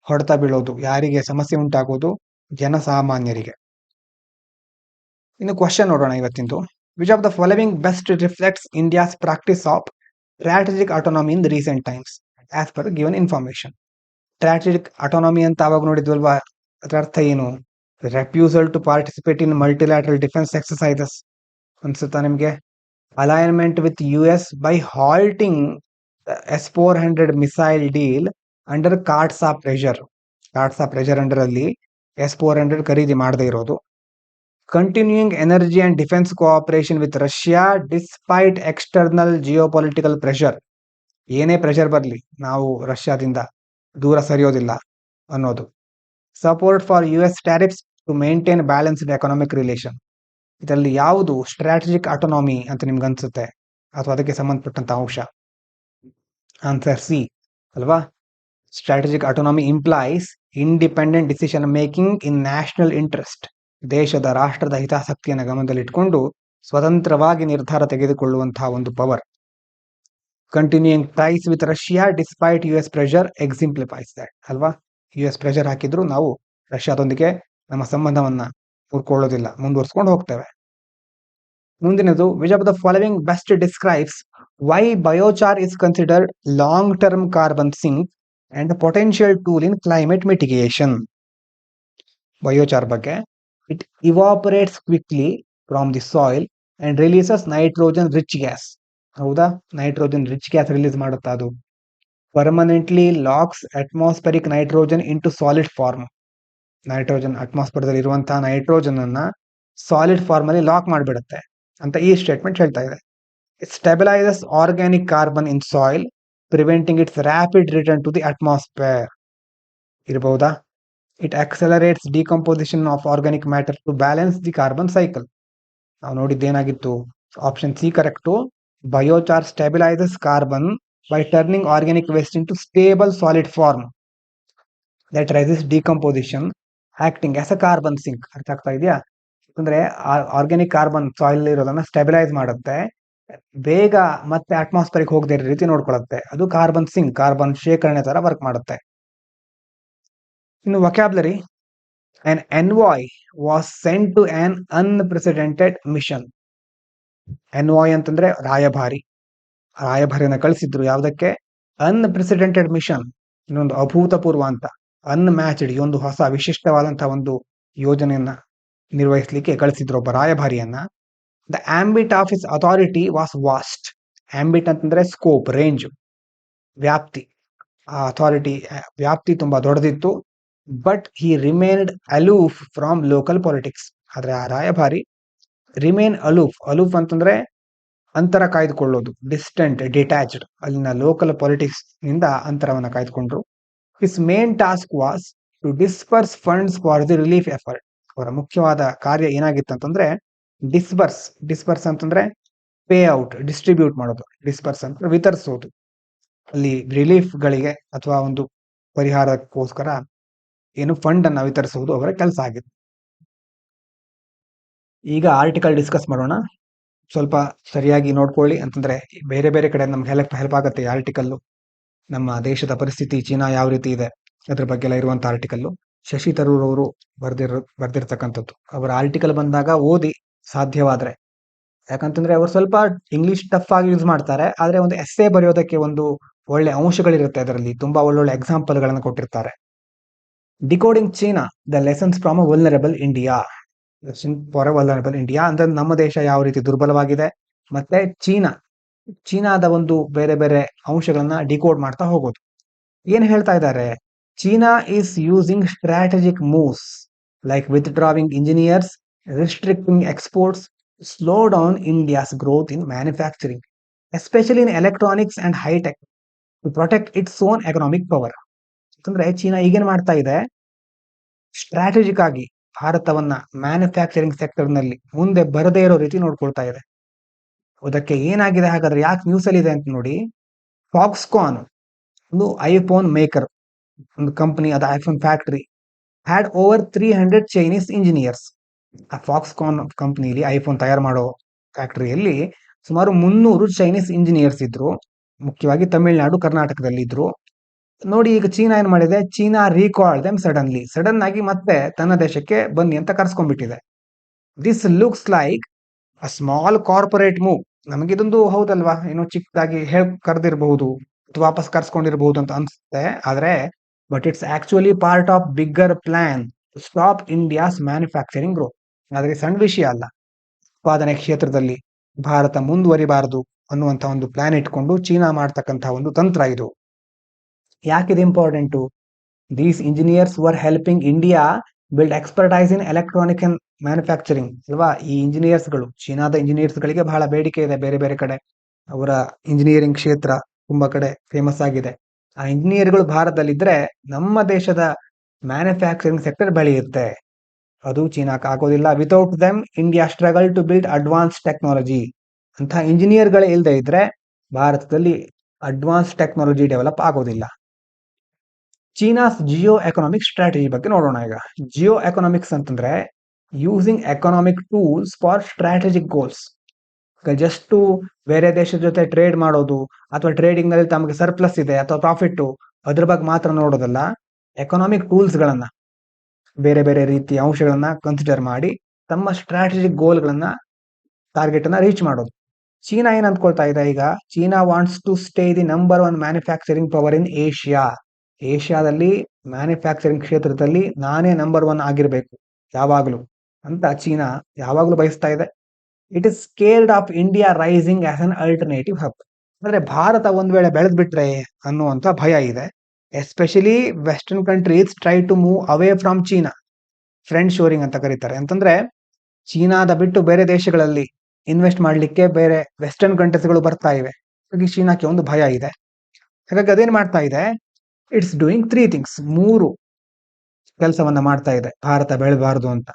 ಹೊಡೆತ ಬೀಳೋದು ಯಾರಿಗೆ? ಸಮಸ್ಯೆ ಉಂಟಾಗೋದು ಜನಸಾಮಾನ್ಯರಿಗೆ. ಇನ್ನು ಕ್ವಶನ್ ನೋಡೋಣ ಇವತ್ತಿಂದು. Which of the following best reflects India's practice of strategic autonomy in recent times as per given information? Strategic autonomy ಅಂತ ಆವಾಗ ನೋಡಿದ್ವಲ್ವಾ, ಅದರ ಅರ್ಥ ಏನು? Refusal to participate in multilateral defence exercises ಅನ್ಸುತ್ತಾ ನಿಮ್ಗೆ? Alignment with US by halting the S-400 missile deal under CAATSA pressure. CAATSA pressure under ಅಲ್ಲಿ S-400 ಖರೀದಿ ಮಾಡದೇ ಇರೋದು. Continuing energy and defence cooperation with Russia despite external geopolitical pressure. ಏನೇ pressure ಬರಲಿ, ನಾವು ರಷ್ಯಾದಿಂದ ದೂರ ಸರಿಯೋದಿಲ್ಲ ಅನ್ನೋದು. Support for US tariffs to maintain balanced economic relation. ಇದರಲ್ಲಿ ಯಾವುದು ಸ್ಟ್ರಾಟಜಿಕ್ ಆಟೋನಾಮಿ ಅಂತ ನಿಮ್ಗೆ ಅನ್ಸುತ್ತೆ, ಅಥವಾ ಅದಕ್ಕೆ ಸಂಬಂಧಪಟ್ಟಂತ ಅಂಶ? ಆನ್ಸರ್ ಸಿ ಅಲ್ವಾ? Strategic autonomy implies independent decision making in national interest. ದೇಶದ, ರಾಷ್ಟ್ರದ ಹಿತಾಸಕ್ತಿಯನ್ನು ಗಮನದಲ್ಲಿಟ್ಟುಕೊಂಡು ಸ್ವತಂತ್ರವಾಗಿ ನಿರ್ಧಾರ ತೆಗೆದುಕೊಳ್ಳುವಂತಹ ಒಂದು power. Continuing ties with Russia despite US pressure exemplifies that ಅಲ್ವಾ? US ಪ್ರೆಷರ್ ಹಾಕಿದ್ರು ನಾವು ರಷ್ಯಾದೊಂದಿಗೆ ನಮ್ಮ ಸಂಬಂಧವನ್ನ ಮುರ್ಕೊಳ್ಳೋದಿಲ್ಲ, ಮುಂದುವರ್ಸ್ಕೊಂಡು ಹೋಗ್ತೇವೆ. ಮುಂದಿನದು, which of the following best describes why biochar is considered long term carbon sink and potential tool in climate mitigation? Biochar ಬಗ್ಗೆ, it ಇವಾಪರೇಟ್ಸ್ quickly from the soil and releases nitrogen rich gas. ಹೌದಾ? Nitrogen rich gas release ಮಾಡುತ್ತಾ ಅದು. Permanently locks atmospheric nitrogen into solid form. Nitrogen, atmosphere ಇರುವಂತಹ nitrogen ಅನ್ನ solid form ಅಲ್ಲಿ lock ಮಾಡಿಬಿಡುತ್ತೆ ಅಂತ ಈ ಸ್ಟೇಟ್ಮೆಂಟ್ ಹೇಳ್ತಾ ಇದೆ. It stabilises organic carbon in soil, preventing its rapid return to the atmosphere. ಇರಬಹುದಾ? It accelerates decomposition of organic matter to balance the carbon cycle. ನಾವು ನೋಡಿದ್ದೇನಾಗಿತ್ತು? Option C correct. Biochar ಸ್ಟೆಬಿಲೈಸಸ್ carbon by turning organic waste into stable solid form that resists decomposition, acting as a carbon sink. ಅರ್ಥ ಆಗ್ತಾ ಇದೆಯಾ? ಅಂದ್ರೆ organic carbon soil ಇರೋದನ್ನ stabilise ಮಾಡುತ್ತೆ, ಬೇಗ ಮತ್ತೆ ಅಟ್ಮಾಸ್ಫಿಯರ್ ಹೋಗದೆ ಇರೋ ರೀತಿ ನೋಡ್ಕೊಳ್ಳುತ್ತೆ. ಅದು ಕಾರ್ಬನ್ ಸಿಂಕ್, ಕಾರ್ಬನ್ ಶೇಖರಣೆ ತರ ವರ್ಕ್ ಮಾಡುತ್ತೆ. ಇನ್ನು vocabulary, An envoy was sent to an unprecedented mission. ಎನ್ವಾಯ್ ಅಂತಂದ್ರೆ ರಾಯಭಾರಿನ ಕಳಿಸಿದ್ರು ಯಾವುದಕ್ಕೆ? ಅನ್ಪ್ರೆಸಿಡೆಂಟೆಡ್ ಮಿಷನ್, ಇನ್ನೊಂದು ಅಭೂತಪೂರ್ವ ಅಂತ, ಅನ್ಮ್ಯಾಚ್ಡ್, ಈ ಒಂದು ಹೊಸ ವಿಶಿಷ್ಟವಾದಂತಹ ಒಂದು ಯೋಜನೆಯನ್ನ ನಿರ್ವಹಿಸಲಿಕ್ಕೆ ಕಳಿಸಿದ್ರು ಒಬ್ಬ ರಾಯಭಾರಿಯನ್ನ. The ambit of his authority was vast. Ambit ಅಂತಂದ್ರೆ ಸ್ಕೋಪ್, ರೇಂಜ್, ವ್ಯಾಪ್ತಿ. ಆ ಅಥಾರಿಟಿ ವ್ಯಾಪ್ತಿ ತುಂಬಾ ದೊಡ್ಡದಿತ್ತು. But he remained aloof from local politics. ಆದ್ರೆ ಆ ರಾಯಭಾರಿ ರಿಮೇನ್ ಅಲೂಫ್ ಅಂತಂದ್ರೆ ಅಂತರ ಕಾಯ್ದುಕೊಳ್ಳೋದು, ಡಿಸ್ಟೆಂಟ್, ಡಿಟ್ಯಾಚ್ಡ್, ಅಲ್ಲಿನ ಲೋಕಲ್ ಪಾಲಿಟಿಕ್ಸ್ ನಿಂದ ಅಂತರವನ್ನ ಕಾಯ್ದುಕೊಂಡ್ರು. His main task was to disperse funds for the relief effort. ಅವರ ಮುಖ್ಯವಾದ ಕಾರ್ಯ ಏನಾಗಿತ್ತು ಅಂತಂದ್ರೆ ಡಿಸ್ಪರ್ಸ್ ಅಂತಂದ್ರೆ ಪೇ ಔಟ್, ಡಿಸ್ಟ್ರಿಬ್ಯೂಟ್ ಮಾಡೋದು. ಡಿಸ್ಪರ್ಸ್ ಅಂದ್ರೆ ವಿತರಿಸೋದು, ಅಲ್ಲಿ ರಿಲೀಫ್ ಗಳಿಗೆ ಅಥವಾ ಒಂದು ಪರಿಹಾರಕ್ಕೋಸ್ಕರ ಏನು ಫಂಡ್ ಅನ್ನ ವಿತರಿಸುವುದು ಅವರ ಕೆಲಸ ಆಗಿತ್ತು. ಈಗ ಆರ್ಟಿಕಲ್ ಡಿಸ್ಕಸ್ ಮಾಡೋಣ. ಸ್ವಲ್ಪ ಸರಿಯಾಗಿ ನೋಡ್ಕೊಳ್ಳಿ, ಅಂತಂದ್ರೆ ಬೇರೆ ಬೇರೆ ಕಡೆ ನಮ್ಗೆ ಹೆಲ್ಪ್ ಆಗುತ್ತೆ ಈ ಆರ್ಟಿಕಲ್. ನಮ್ಮ ದೇಶದ ಪರಿಸ್ಥಿತಿ, ಚೀನಾ ಯಾವ ರೀತಿ ಇದೆ ಅದ್ರ ಬಗ್ಗೆ ಎಲ್ಲ ಇರುವಂತ ಆರ್ಟಿಕಲ್. ಶಶಿ ತರೂರ್ ಅವರು ಬರ್ದಿರ್ತಕ್ಕಂಥದ್ದು. ಅವರ ಆರ್ಟಿಕಲ್ ಬಂದಾಗ ಓದಿ ಸಾಧ್ಯವಾದ್ರೆ, ಯಾಕಂತಂದ್ರೆ ಅವರು ಸ್ವಲ್ಪ ಇಂಗ್ಲಿಷ್ ಟಫ್ ಆಗಿ ಯೂಸ್ ಮಾಡ್ತಾರೆ, ಆದ್ರೆ ಒಂದು ಎಸ್ಸೆ ಬರೆಯೋದಕ್ಕೆ ಒಂದು ಒಳ್ಳೆ ಅಂಶಗಳಿರುತ್ತೆ ಅದರಲ್ಲಿ, ತುಂಬಾ ಒಳ್ಳೊಳ್ಳೆ ಎಕ್ಸಾಂಪಲ್ ಗಳನ್ನ ಕೊಟ್ಟಿರ್ತಾರೆ. Decoding China, the lessons from a vulnerable India. For a vulnerable India ಅಂದ್ರೆ ನಮ್ಮ ದೇಶ ಯಾವ ರೀತಿ ದುರ್ಬಲವಾಗಿದೆ, ಮತ್ತೆ ಚೀನಾದ ಒಂದು ಬೇರೆ ಬೇರೆ ಅಂಶಗಳನ್ನ ಡಿಕೋಡ್ ಮಾಡ್ತಾ ಹೋಗೋದು. ಏನ್ ಹೇಳ್ತಾ ಇದ್ದಾರೆ? China is using strategic moves like withdrawing engineers, restricting exports, slow down India's growth in manufacturing, especially in electronics and high tech, to protect its own economic power. ಯಾಕಂದ್ರೆ ಚೀನಾ ಈಗೇನ್ ಮಾಡ್ತಾ ಇದೆ, ಸ್ಟ್ರಾಟಜಿಕ್ ಆಗಿ ಭಾರತವನ್ನ ಮ್ಯಾನುಫ್ಯಾಕ್ಚರಿಂಗ್ ಸೆಕ್ಟರ್ ನಲ್ಲಿ ಮುಂದೆ ಬರದೇ ಇರೋ ರೀತಿ ನೋಡ್ಕೊಳ್ತಾ ಇದೆ. ಅದಕ್ಕೆ ಏನಾಗಿದೆ ಹಾಗಾದ್ರೆ, ಯಾಕೆ ನ್ಯೂಸ್ ಅಲ್ಲಿ ಇದೆ ಅಂತ ನೋಡಿ. ಫಾಕ್ಸ್ಕಾನ್, ಒಂದು ಐಫೋನ್ ಮೇಕರ್, ಒಂದು ಕಂಪನಿ, ಅದು iPhone factory, had over 300 Chinese engineers. ಆ ಫಾಕ್ಸ್ಕಾನ್ ಕಂಪನಿಲಿ, ಐಫೋನ್ ತಯಾರು ಮಾಡೋ ಫ್ಯಾಕ್ಟರಿಯಲ್ಲಿ ಸುಮಾರು 300 ಚೈನೀಸ್ ಇಂಜಿನಿಯರ್ಸ್ ಇದ್ರು, ಮುಖ್ಯವಾಗಿ ತಮಿಳುನಾಡು, ಕರ್ನಾಟಕದಲ್ಲಿ ಇದ್ರು. ನೋಡಿ, ಈಗ ಚೀನಾ ಏನ್ ಮಾಡಿದೆ, ಚೀನಾ ರೀಕಾಲ್ಡ್ ದೆಮ್ ಸಡನ್ ಆಗಿ ಮತ್ತೆ ತನ್ನ ದೇಶಕ್ಕೆ ಬನ್ನಿ ಅಂತ ಕರ್ಸ್ಕೊಂಡ್ಬಿಟ್ಟಿದೆ. This looks like a small corporate move. ನಮಗಿದೊಂದು ಹೌದಲ್ವಾ, ಏನೋ ಚಿಕ್ಕದಾಗಿ ಕರೆದಿರಬಹುದು, ವಾಪಸ್ ಕರ್ಸ್ಕೊಂಡಿರಬಹುದು ಅಂತ ಅನ್ಸುತ್ತೆ. ಆದ್ರೆ but it's actually part of bigger plan to stop India's manufacturing growth. ಆದ್ರೆ ಸಣ್ಣ ವಿಷಯ ಅಲ್ಲ, ಉತ್ಪಾದನೆ ಕ್ಷೇತ್ರದಲ್ಲಿ ಭಾರತ ಮುಂದುವರಿಬಾರದು ಅನ್ನುವಂತ ಒಂದು ಪ್ಲಾನ್ ಇಟ್ಕೊಂಡು ಚೀನಾ ಮಾಡ್ತಕ್ಕಂತಹ ಒಂದು ತಂತ್ರ ಇದು. ಯಾಕಿದೆ important? These engineers were helping India build expertise in electronic and manufacturing ಅಲ್ವಾ. ಈ ಇಂಜಿನಿಯರ್ಸ್ಗಳು, ಚೀನಾದ ಇಂಜಿನಿಯರ್ಸ್ಗಳಿಗೆ ಬಹಳ ಬೇಡಿಕೆ ಇದೆ ಬೇರೆ ಬೇರೆ ಕಡೆ. ಅವರ ಇಂಜಿನಿಯರಿಂಗ್ ಕ್ಷೇತ್ರ ತುಂಬಾ ಕಡೆ ಫೇಮಸ್ ಆಗಿದೆ. ಆ ಇಂಜಿನಿಯರ್ಗಳು ಭಾರತದಲ್ಲಿದ್ರೆ ನಮ್ಮ ದೇಶದ ಮ್ಯಾನುಫ್ಯಾಕ್ಚರಿಂಗ್ ಸೆಕ್ಟರ್ ಬೆಳೆಯುತ್ತೆ. ಅದು ಚೀನಾಕ್ ಆಗೋದಿಲ್ಲ. Without them India struggle to build advance technology. ಅಂತ ಇಂಜಿನಿಯರ್ಗಳೇ ಇಲ್ಲದೆ ಇದ್ರೆ ಭಾರತದಲ್ಲಿ ಅಡ್ವಾನ್ಸ್ ಟೆಕ್ನಾಲಜಿ ಡೆವಲಪ್ ಆಗೋದಿಲ್ಲ. ಚೀನಾಸ್ ಜಿಯೋ ಎಕನಾಮಿಕ್ ಸ್ಟ್ರಾಟಜಿ ಬಗ್ಗೆ ನೋಡೋಣ ಈಗ. ಜಿಯೋ ಎಕನಾಮಿಕ್ಸ್ ಅಂತಂದ್ರೆ using economic tools for strategic goals. Just ಬೇರೆ ದೇಶದ ಜೊತೆ ಟ್ರೇಡ್ ಮಾಡೋದು, ಅಥವಾ ಟ್ರೇಡಿಂಗ್ ನಲ್ಲಿ ತಮಗೆ ಸರ್ಪ್ಲಸ್ ಇದೆ ಅಥವಾ ಪ್ರಾಫಿಟ್, ಅದ್ರ ಬಗ್ಗೆ ಮಾತ್ರ ನೋಡೋದಲ್ಲ. ಎಕನಾಮಿಕ್ ಟೂಲ್ಸ್ ಗಳನ್ನ, ಬೇರೆ ಬೇರೆ ರೀತಿಯ ಅಂಶಗಳನ್ನ ಕನ್ಸಿಡರ್ ಮಾಡಿ ತಮ್ಮ ಸ್ಟ್ರಾಟಜಿಕ್ ಗೋಲ್ಗಳನ್ನ, ಟಾರ್ಗೆಟ್ ಅನ್ನ ರೀಚ್ ಮಾಡೋದು. ಚೀನಾ ಏನ್ ಅಂದ್ಕೊಳ್ತಾ ಇದೆ ಈಗ? China wants to stay the number 1 manufacturing power in ಏಷ್ಯಾದಲ್ಲಿ ಮ್ಯಾನುಫ್ಯಾಕ್ಚರಿಂಗ್ ಕ್ಷೇತ್ರದಲ್ಲಿ ನಾನೇ ನಂಬರ್ 1 ಆಗಿರ್ಬೇಕು ಯಾವಾಗ್ಲೂ ಅಂತ ಚೀನಾ ಯಾವಾಗ್ಲೂ ಬಯಸ್ತಾ ಇದೆ. It is scared of India rising as an alternative hub. ಅಂದ್ರೆ ಭಾರತ ಒಂದ್ ವೇಳೆ ಬೆಳೆದ್ ಬಿಟ್ರೆ ಅನ್ನುವಂತ ಭಯ ಇದೆ. Especially western countries try to move away from China. Friend shoring ಅಂತ ಕರೀತಾರೆ. ಅಂತಂದ್ರೆ ಚೀನಾದ ಬಿಟ್ಟು ಬೇರೆ ದೇಶಗಳಲ್ಲಿ ಇನ್ವೆಸ್ಟ್ ಮಾಡ್ಲಿಕ್ಕೆ ಬೇರೆ ವೆಸ್ಟರ್ನ್ ಕಂಟ್ರೀಸ್ಗಳು ಬರ್ತಾ ಇವೆ. ಹಾಗಾಗಿ ಚೀನಾಕ್ಕೆ ಒಂದು ಭಯ ಇದೆ. ಹಾಗಾಗಿ ಅದೇನ್ ಮಾಡ್ತಾ ಇದೆ, ಇಟ್ಸ್ ಡೂಯಿಂಗ್ 3 ಥಿಂಗ್ಸ್. 3 ಕೆಲಸವನ್ನ ಮಾಡ್ತಾ ಇದೆ ಭಾರತ ಬೆಳೆಬಾರದು ಅಂತ.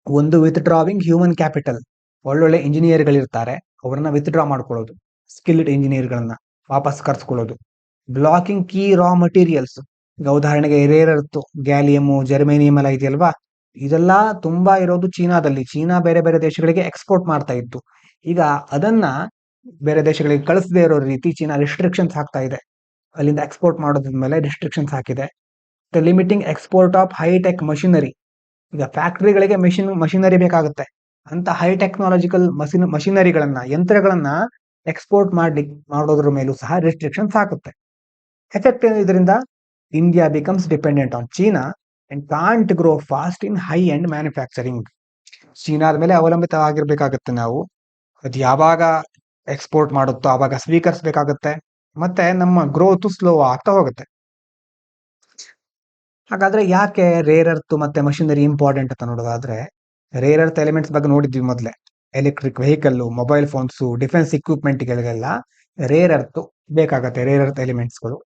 ಒಂದು, ವಿತ್ಡ್ರಾವಿಂಗ್ ಹ್ಯೂಮನ್ ಕ್ಯಾಪಿಟಲ್. ಒಳ್ಳೊಳ್ಳೆ ಇಂಜಿನಿಯರ್ಗಳಿರ್ತಾರೆ, ಅವರನ್ನ ವಿತ್ಡ್ರಾ ಮಾಡ್ಕೊಳ್ಳೋದು, ಸ್ಕಿಲ್ಡ್ ಇಂಜಿನಿಯರ್ಗಳನ್ನ ವಾಪಸ್ ಕರ್ಸ್ಕೊಳ್ಳೋದು. Blocking key raw materials. ಈಗ ಉದಾಹರಣೆಗೆ ರೇರ್ ಅರ್ತ್, ಗ್ಯಾಲಿಯಮ್, ಜರ್ಮೇನಿಯಂ ಎಲ್ಲ ಇದೆಯಲ್ವಾ, ಇದೆಲ್ಲ ತುಂಬಾ ಇರೋದು ಚೀನಾದಲ್ಲಿ. ಚೀನಾ ಬೇರೆ ಬೇರೆ ದೇಶಗಳಿಗೆ ಎಕ್ಸ್ಪೋರ್ಟ್ ಮಾಡ್ತಾ ಇತ್ತು. ಈಗ ಅದನ್ನ ಬೇರೆ ದೇಶಗಳಿಗೆ ಕಳಿಸದೇ ಇರೋ ರೀತಿ ಚೀನಾ ರಿಸ್ಟ್ರಿಕ್ಷನ್ಸ್ ಹಾಕ್ತಾ ಇದೆ. ಅಲ್ಲಿಂದ ಎಕ್ಸ್ಪೋರ್ಟ್ ಮಾಡೋದ್ರ ಮೇಲೆ ರಿಸ್ಟ್ರಿಕ್ಷನ್ಸ್ ಹಾಕಿದೆ. Limiting export of high tech machinery. ಈಗ ಫ್ಯಾಕ್ಟರಿಗಳಿಗೆ ಮಷಿನರಿ ಬೇಕಾಗುತ್ತೆ. ಅಂತ ಹೈ ಟೆಕ್ನಾಲಜಿಕಲ್ ಮಷಿನರಿಗಳನ್ನ, ಯಂತ್ರಗಳನ್ನ ಎಕ್ಸ್ಪೋರ್ಟ್ ಮಾಡೋದ್ರ ಮೇಲೂ ಸಹ ರೆಸ್ಟ್ರಿಕ್ಷನ್ಸ್ ಹಾಕುತ್ತೆ. ಎಫೆಕ್ಟ್ ಏನು ಇದರಿಂದ? India becomes dependent on China and can't grow fast in high and manufacturing. ಚೀನಾದ ಮೇಲೆ ಅವಲಂಬಿತವಾಗಿರ್ಬೇಕಾಗತ್ತೆ ನಾವು. ಅದು ಯಾವಾಗ ಎಕ್ಸ್ಪೋರ್ಟ್ ಮಾಡುತ್ತೋ ಆವಾಗ ಸ್ವೀಕರಿಸಬೇಕಾಗತ್ತೆ. ಮತ್ತೆ ನಮ್ಮ ಗ್ರೋತ್ ಸ್ಲೋ ಆಗ್ತಾ ಹೋಗುತ್ತೆ. ಹಾಗಾದ್ರೆ ಯಾಕೆ ರೇರ್ ಅರ್ತ್ ಮತ್ತೆ ಮಷಿನರಿ ಇಂಪಾರ್ಟೆಂಟ್ ಅಂತ ನೋಡೋದಾದ್ರೆ, ರೇರ್ ಅರ್ತ್ ಎಲಿಮೆಂಟ್ಸ್ ಬಗ್ಗೆ ನೋಡಿದ್ವಿ ಮೊದಲೇ. Electric vehicle, mobile phones, defence ಇಕ್ವಿಪ್ಮೆಂಟ್ಗಳಿಗೆಲ್ಲ ರೇರ್ ಅರ್ತ್ ಬೇಕಾಗತ್ತೆ, ರೇರ್ ಅರ್ತ್ ಎಲಿಮೆಂಟ್ಸ್ಗಳು.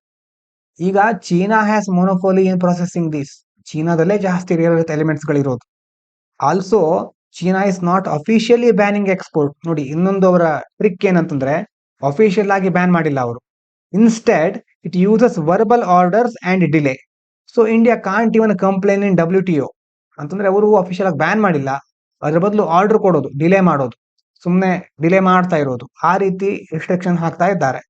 ಈಗ China has monopoly in processing these. ಚೀನಾದಲ್ಲೇ ಜಾಸ್ತಿ ರೇರ್ ಅರ್ತ್ ಎಲಿಮೆಂಟ್ಸ್ ಗಳಿರೋದು. Also China is not officially banning export. ನೋಡಿ, ಇನ್ನೊಂದು ಅವರ ಟ್ರಿಕ್ ಏನಂತಂದ್ರೆ, ಅಫಿಷಿಯಲ್ ಆಗಿ ಬ್ಯಾನ್ ಮಾಡಿಲ್ಲ ಅವರು. Instead it uses verbal orders and delay. So India can't even complain in WTO. ಅಂತಂದ್ರೆ ಅವರು ಅಫಿಷಿಯಲ್ ಆಗಿ ಬ್ಯಾನ್ ಮಾಡಿಲ್ಲ, ಅದ್ರ ಬದಲು ಆರ್ಡರ್ ಕೊಡೋದು, ಡಿಲೇ ಮಾಡೋದು, ಸುಮ್ಮನೆ ಡಿಲೇ ಮಾಡ್ತಾ ಇರೋದು, ಆ ರೀತಿ ರಿಸ್ಟ್ರಿಕ್ಷನ್ ಹಾಕ್ತಾ ಇದ್ದಾರೆ.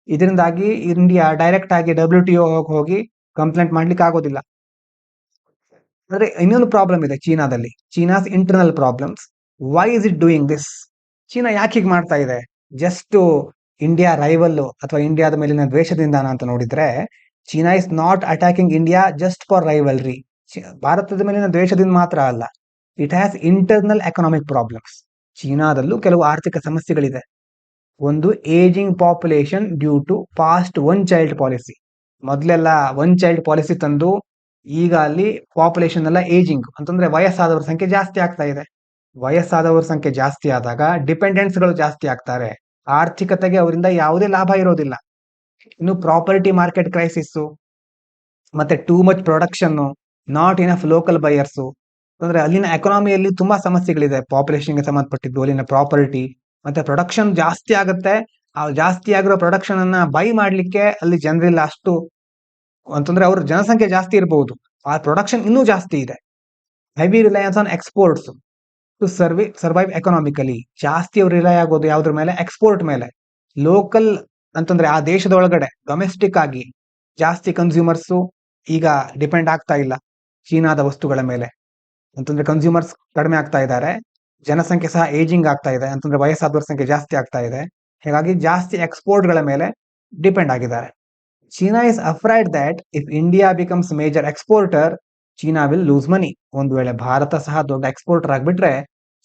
ಇದರಿಂದಾಗಿ ಇಂಡಿಯಾ ಡೈರೆಕ್ಟ್ ಆಗಿ WTO ಹೋಗಿ ಕಂಪ್ಲೇಂಟ್ ಮಾಡ್ಲಿಕ್ಕೆ ಆಗೋದಿಲ್ಲ. ಅಂದ್ರೆ ಇನ್ನೊಂದು ಪ್ರಾಬ್ಲಮ್ ಇದೆ ಚೀನಾದಲ್ಲಿ, China's internal problems. Why is it doing this? China ಯಾಕೆ ಹೀಗೆ ಮಾಡ್ತಾ ಇದೆ? ಜಸ್ಟ್ ಇಂಡಿಯಾ ರೈವಲ್ ಅಥವಾ ಇಂಡಿಯಾದ ಮೇಲಿನ ದ್ವೇಷದಿಂದಾನ ಅಂತ ನೋಡಿದ್ರೆ, China is not attacking India just for rivalry. ಭಾರತದ ಮೇಲಿನ ದ್ವೇಷದಿಂದ ಮಾತ್ರ ಅಲ್ಲ, it has internal economic problems. ಚೀನಾದಲ್ಲೂ ಕೆಲವು ಆರ್ಥಿಕ ಸಮಸ್ಯೆಗಳಿದೆ. ಒಂದು, ageing population due to past one child policy. ಮೊದಲೆಲ್ಲ ಒನ್ ಚೈಲ್ಡ್ ಪಾಲಿಸಿ ತಂದು ಈಗ ಅಲ್ಲಿ ಪಾಪ್ಯುಲೇಷನ್ ಎಲ್ಲ ಏಜಿಂಗ್, ಅಂತಂದ್ರೆ ವಯಸ್ಸಾದವರ ಸಂಖ್ಯೆ ಜಾಸ್ತಿ ಆಗ್ತಾ ಇದೆ. ವಯಸ್ಸಾದವರ ಸಂಖ್ಯೆ ಜಾಸ್ತಿ ಆದಾಗ ಡಿಪೆಂಡೆನ್ಸ್ಗಳು ಜಾಸ್ತಿ ಆಗ್ತಾರೆ, ಆರ್ಥಿಕತೆಗೆ ಅವರಿಂದ ಯಾವುದೇ ಲಾಭ ಇರೋದಿಲ್ಲ. ಇನ್ನು ಪ್ರಾಪರ್ಟಿ ಮಾರ್ಕೆಟ್ ಕ್ರೈಸಿಸ್, ಮತ್ತೆ too much production, not enough local buyers. ಅಂದ್ರೆ ಅಲ್ಲಿನ ಎಕಾನಮಿಯಲ್ಲಿ ತುಂಬಾ ಸಮಸ್ಯೆಗಳಿದೆ ಪಾಪ್ಯುಲೇಷನ್ಗೆ ಸಂಬಂಧಪಟ್ಟಿದ್ದು. ಅಲ್ಲಿನ ಪ್ರಾಪರ್ಟಿ ಮತ್ತೆ ಪ್ರೊಡಕ್ಷನ್ ಜಾಸ್ತಿ ಆಗುತ್ತೆ, ಆ ಜಾಸ್ತಿ ಆಗಿರೋ ಪ್ರೊಡಕ್ಷನ್ ಅನ್ನ ಬೈ ಮಾಡ್ಲಿಕ್ಕೆ ಅಲ್ಲಿ ಜನರಿಲ್ಲ ಅಷ್ಟು. ಅಂತಂದ್ರೆ ಅವ್ರ ಜನಸಂಖ್ಯೆ ಜಾಸ್ತಿ ಇರಬಹುದು, ಆ ಪ್ರೊಡಕ್ಷನ್ ಇನ್ನೂ ಜಾಸ್ತಿ ಇದೆ. Heavy reliance on exports to survive economically. ಜಾಸ್ತಿ ಅವ್ರು ರಿಲೈ ಆಗೋದು ಯಾವ್ದ್ರ ಮೇಲೆ? ಎಕ್ಸ್ಪೋರ್ಟ್ ಮೇಲೆ. ಲೋಕಲ್ ಅಂತಂದ್ರೆ ಆ ದೇಶದ ಒಳಗಡೆ ಡೊಮೆಸ್ಟಿಕ್ ಆಗಿ ಜಾಸ್ತಿ ಕನ್ಸ್ಯೂಮರ್ಸ್ ಈಗ ಡಿಪೆಂಡ್ ಆಗ್ತಾ ಇಲ್ಲ ಚೀನಾದ ವಸ್ತುಗಳ ಮೇಲೆ. ಅಂತಂದ್ರೆ ಕನ್ಸ್ಯೂಮರ್ಸ್ ಕಡಿಮೆ ಆಗ್ತಾ ಇದ್ದಾರೆ, ಜನಸಂಖ್ಯೆ ಸಹ ಏಜಿಂಗ್ ಆಗ್ತಾ ಇದೆ, ಅಂತಂದ್ರೆ ವಯಸ್ಸಾದವರ ಸಂಖ್ಯೆ ಜಾಸ್ತಿ ಆಗ್ತಾ ಇದೆ. ಹೀಗಾಗಿ ಜಾಸ್ತಿ ಎಕ್ಸ್ಪೋರ್ಟ್ಗಳ ಮೇಲೆ ಡಿಪೆಂಡ್ ಆಗಿದ್ದಾರೆ. China is afraid that if India becomes major exporter, China will lose money. ಒಂದು ವೇಳೆ ಭಾರತ ಸಹ ದೊಡ್ಡ ಎಕ್ಸ್ಪೋರ್ಟರ್ ಆಗ್ಬಿಟ್ರೆ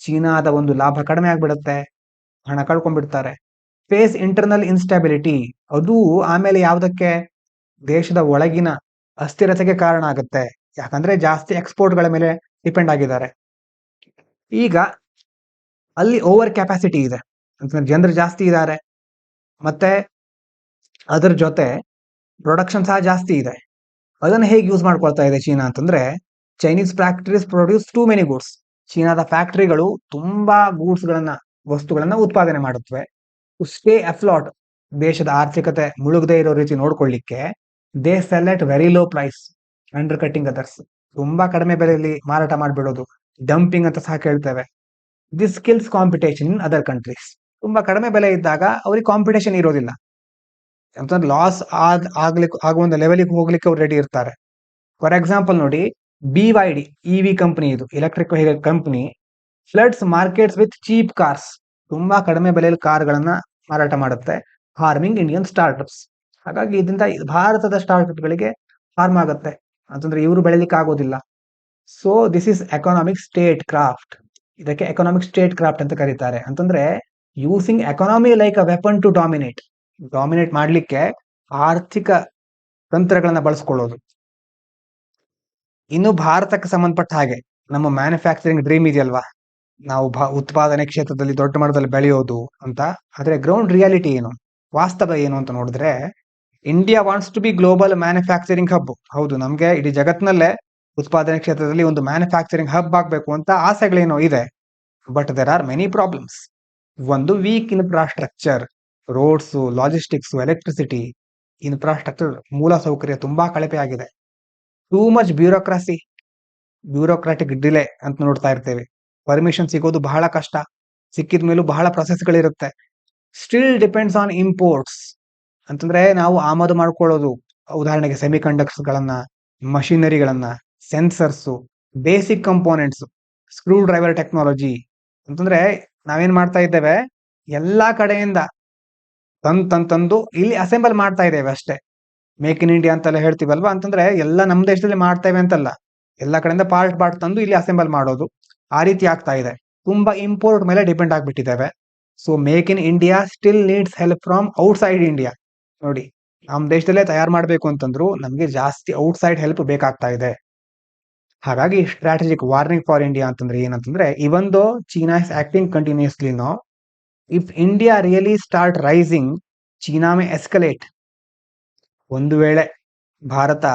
ಚೀನಾದ ಒಂದು ಲಾಭ ಕಡಿಮೆ ಆಗ್ಬಿಡುತ್ತೆ, ಹಣ ಕಳ್ಕೊಂಡ್ಬಿಡ್ತಾರೆ. ಫೇಸ್ ಇಂಟರ್ನಲ್ ಇನ್ಸ್ಟಾಬಿಲಿಟಿ, ಅದು ಆಮೇಲೆ ಯಾವುದಕ್ಕೆ? ದೇಶದ ಒಳಗಿನ ಅಸ್ಥಿರತೆಗೆ ಕಾರಣ ಆಗುತ್ತೆ, ಯಾಕಂದ್ರೆ ಜಾಸ್ತಿ ಎಕ್ಸ್ಪೋರ್ಟ್ಗಳ ಮೇಲೆ ಡಿಪೆಂಡ್ ಆಗಿದ್ದಾರೆ. ಈಗ ಅಲ್ಲಿ ಓವರ್ ಕೆಪಾಸಿಟಿ ಇದೆ, ಅಂತಂದ್ರೆ ಜನರು ಜಾಸ್ತಿ ಇದ್ದಾರೆ, ಮತ್ತೆ ಅದರ ಜೊತೆ ಪ್ರೊಡಕ್ಷನ್ ಸಹ ಜಾಸ್ತಿ ಇದೆ. ಅದನ್ನು ಹೇಗೆ ಯೂಸ್ ಮಾಡ್ಕೊಳ್ತಾ ಇದೆ ಚೀನಾ ಅಂತಂದ್ರೆ, Chinese factories produce too many goods. ಚೀನಾದ ಫ್ಯಾಕ್ಟರಿಗಳು ತುಂಬಾ ವಸ್ತುಗಳನ್ನ ಉತ್ಪಾದನೆ ಮಾಡುತ್ತವೆ. ಟು ಸ್ಟೇ ಅಫ್ಲಾಟ್, ದೇಶದ ಆರ್ಥಿಕತೆ ಮುಳುಗದೆ ಇರೋ ರೀತಿ ನೋಡ್ಕೊಳ್ಳಿಕ್ಕೆ, they sell at very low price, undercutting others. ತುಂಬಾ ಕಡಿಮೆ ಬೆಲೆಯಲ್ಲಿ ಮಾರಾಟ ಮಾಡ್ಬಿಡೋದು, ಡಂಪಿಂಗ್ ಅಂತ ಸಹ ಕೇಳ್ತೇವೆ. This skills competition in other countries. ತುಂಬಾ ಕಡಿಮೆ ಬೆಲೆ ಇದ್ದಾಗ ಅವ್ರಿಗೆ ಕಾಂಪಿಟೇಷನ್ ಇರೋದಿಲ್ಲ, ಅಂತಂದ್ರೆ ಲಾಸ್ ಆಗುವ ಲೆವೆಲಿಗೆ ಹೋಗ್ಲಿಕ್ಕೆ ಅವ್ರು ರೆಡಿ ಇರ್ತಾರೆ. ಫಾರ್ ಎಕ್ಸಾಂಪಲ್ ನೋಡಿ, BYD EV ಕಂಪನಿ, ಇದು electric vehicle company, floods markets with cheap cars. ತುಂಬಾ ಕಡಿಮೆ ಬೆಲೆಯಲ್ಲಿ ಕಾರ್ಗಳನ್ನ ಮಾರಾಟ ಮಾಡುತ್ತೆ, ಹಾರ್ಮಿಂಗ್ ಇಂಡಿಯನ್ ಸ್ಟಾರ್ಟ್ಅಪ್ಸ್. ಹಾಗಾಗಿ ಇದರಿಂದ ಭಾರತದ ಸ್ಟಾರ್ಟ್ಅಪ್ ಗಳಿಗೆ ಹಾರ್ಮ್ ಆಗುತ್ತೆ, ಅಂತಂದ್ರೆ ಇವರು ಬೆಳಿಲಿಕ್ಕೆ ಆಗೋದಿಲ್ಲ. So this is economic statecraft. ಇದಕ್ಕೆ ಎಕನಾಮಿಕ್ ಸ್ಟೇಟ್ ಕ್ರಾಫ್ಟ್ ಅಂತ ಕರೀತಾರೆ. ಅಂತಂದ್ರೆ using economy like a weapon to dominate ಮಾಡ್ಲಿಕ್ಕೆ ಆರ್ಥಿಕ ತಂತ್ರಗಳನ್ನ ಬಳಸ್ಕೊಳ್ಳೋದು. ಇನ್ನು ಭಾರತಕ್ಕೆ ಸಂಬಂಧಪಟ್ಟ ಹಾಗೆ ನಮ್ಮ ಮ್ಯಾನುಫ್ಯಾಕ್ಚರಿಂಗ್ ಡ್ರೀಮ್ ಇದೆಯಲ್ವಾ, ನಾವು ಉತ್ಪಾದನೆ ಕ್ಷೇತ್ರದಲ್ಲಿ ದೊಡ್ಡ ಮಟ್ಟದಲ್ಲಿ ಬೆಳೆಯೋದು ಅಂತ. ಆದ್ರೆ ಗ್ರೌಂಡ್ ರಿಯಾಲಿಟಿ ಏನು, ವಾಸ್ತವ ಏನು ಅಂತ ನೋಡಿದ್ರೆ, India wants to be global manufacturing hub. ಹೌದು, ನಮ್ಗೆ ಇಡೀ ಜಗತ್ತಿನಲ್ಲೇ ಉತ್ಪಾದನೆ ಕ್ಷೇತ್ರದಲ್ಲಿ ಒಂದು ಮ್ಯಾನುಫ್ಯಾಕ್ಚರಿಂಗ್ ಹಬ್ ಆಗ್ಬೇಕು ಅಂತ ಆಸೆಗಳೇನೋ ಇದೆ. But there are many problems. ಒಂದು, weak infrastructure, roads, logistics, electricity. Infrastructure ಮೂಲ ಸೌಕರ್ಯ ತುಂಬಾ ಕಳಪೆ ಆಗಿದೆ. ಟೂ ಮಚ್ ಬ್ಯೂರೋಕ್ರಾಟಿಕ್ ಡಿಲೇ ಅಂತ ನೋಡ್ತಾ ಇರ್ತೇವೆ. ಪರ್ಮಿಷನ್ ಸಿಗೋದು ಬಹಳ ಕಷ್ಟ, ಸಿಕ್ಕಿದ ಮೇಲೂ ಬಹಳ ಪ್ರೊಸೆಸ್ಗಳಿರುತ್ತೆ. ಸ್ಟಿಲ್ ಡಿಪೆಂಡ್ಸ್ ಆನ್ ಇಂಪೋರ್ಟ್ಸ್, ಅಂತಂದ್ರೆ ನಾವು ಆಮದು ಮಾಡ್ಕೊಳ್ಳೋದು, ಉದಾಹರಣೆಗೆ ಸೆಮಿಕಂಡಕ್ಟರ್ಸ್ಗಳನ್ನ, ಮಷಿನರಿಗಳನ್ನ, sensors, basic components, screwdriver technology ಅಂತಂದ್ರೆ ನಾವೇನ್ ಮಾಡ್ತಾ ಇದ್ದೇವೆ, ಎಲ್ಲಾ ಕಡೆಯಿಂದ ತಂದು ಇಲ್ಲಿ ಅಸೆಂಬಲ್ ಮಾಡ್ತಾ ಇದ್ದೇವೆ ಅಷ್ಟೇ. ಮೇಕ್ ಇನ್ ಇಂಡಿಯಾ ಅಂತೆಲ್ಲ ಹೇಳ್ತೀವಲ್ವಾ, ಅಂತಂದ್ರೆ ಎಲ್ಲ ನಮ್ಮ ದೇಶದಲ್ಲಿ ಮಾಡ್ತೇವೆ ಅಂತಲ್ಲ, ಎಲ್ಲ ಕಡೆಯಿಂದ ಪಾರ್ಟ್ ತಂದು ಇಲ್ಲಿ ಅಸೆಂಬಲ್ ಮಾಡೋದು, ಆ ರೀತಿ ಆಗ್ತಾ ಇದೆ. ತುಂಬಾ ಇಂಪೋರ್ಟ್ ಮೇಲೆ ಡಿಪೆಂಡ್ ಆಗ್ಬಿಟ್ಟಿದ್ದೇವೆ. So make in India still needs help from outside India. ನೋಡಿ, ನಮ್ಮ ದೇಶದಲ್ಲೇ ತಯಾರು ಮಾಡಬೇಕು ಅಂತಂದ್ರು ನಮಗೆ ಜಾಸ್ತಿ ಔಟ್ಸೈಡ್ ಹೆಲ್ಪ್ ಬೇಕಾಗ್ತಾ ಇದೆ. ಹಾಗಾಗಿ ಸ್ಟ್ರಾಟಜಿಕ್ ವಾರ್ನಿಂಗ್ ಫಾರ್ ಇಂಡಿಯಾ ಅಂತಂದ್ರೆ ಏನಂತಂದ್ರೆ, even though China is acting continuously no, if India really start rising, China may escalate. ಒಂದು ವೇಳೆ ಭಾರತ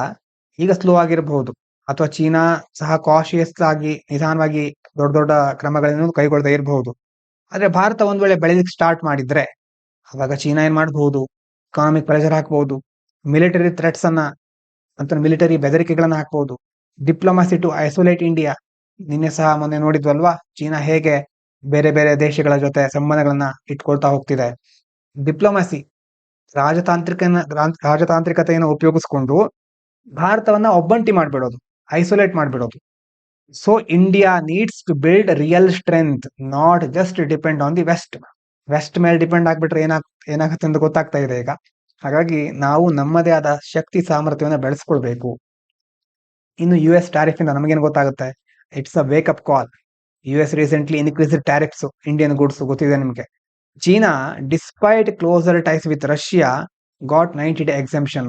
ಈಗ ಸ್ಲೋ ಆಗಿರಬಹುದು, ಅಥವಾ ಚೀನಾ ಸಹ ಕಾಶಿಯಸ್ ಆಗಿ ನಿಧಾನವಾಗಿ ದೊಡ್ಡ ದೊಡ್ಡ ಕ್ರಮಗಳನ್ನು ಕೈಗೊಳ್ಳದೇ ಇರಬಹುದು. ಆದ್ರೆ ಭಾರತ ಒಂದ್ ವೇಳೆ ಬೆಳೆಲಿಕ್ಕೆ ಸ್ಟಾರ್ಟ್ ಮಾಡಿದ್ರೆ, ಅವಾಗ ಚೀನಾ ಏನ್ ಮಾಡಬಹುದು, ಇಕಾನಾಮಿಕ್ ಪ್ರೆಷರ್ ಹಾಕಬಹುದು, ಮಿಲಿಟರಿ ಥ್ರೆಟ್ಸ್ ಅನ್ನ ಅಂತ ಮಿಲಿಟರಿ ಬೆದರಿಕೆಗಳನ್ನ ಹಾಕಬಹುದು, ಡಿಪ್ಲೊಮಸಿ ಟು ಐಸೋಲೇಟ್ ಇಂಡಿಯಾ. ನಿನ್ನೆ ಸಹ ಮೊನ್ನೆ ನೋಡಿದ್ವಲ್ವಾ, ಚೀನಾ ಹೇಗೆ ಬೇರೆ ಬೇರೆ ದೇಶಗಳ ಜೊತೆ ಸಂಬಂಧಗಳನ್ನ ಇಟ್ಕೊಳ್ತಾ ಹೋಗ್ತಿದೆ. ಡಿಪ್ಲೊಮಸಿ, ರಾಜತಾಂತ್ರಿಕತೆಯನ್ನು ಉಪಯೋಗಿಸ್ಕೊಂಡು ಭಾರತವನ್ನ ಒಬ್ಬಂಟಿ ಮಾಡ್ಬಿಡೋದು, ಐಸೋಲೇಟ್ ಮಾಡ್ಬಿಡೋದು. So India needs to build real strength, not just depend on the west ಮೇಲೆ ಡಿಪೆಂಡ್ ಆಗ್ಬಿಟ್ರೆ ಏನಾಗುತ್ತೆ ಅಂತ ಗೊತ್ತಾಗ್ತಾ ಇದೆ ಈಗ. ಹಾಗಾಗಿ ನಾವು ನಮ್ಮದೇ ಆದ ಶಕ್ತಿ ಸಾಮರ್ಥ್ಯವನ್ನು ಬೆಳೆಸ್ಕೊಳ್ಬೇಕು. ಇನ್ನು US ಟ್ಯಾರಿಫ್ ಇಂದ ನಮಗೇನು ಗೊತ್ತಾಗುತ್ತೆ, it's a wake up call. US recently increase tariffs Indian goods, ಗೊತ್ತಿದೆ ನಿಮಗೆ. China despite closer ties with Russia got 90 day exemption,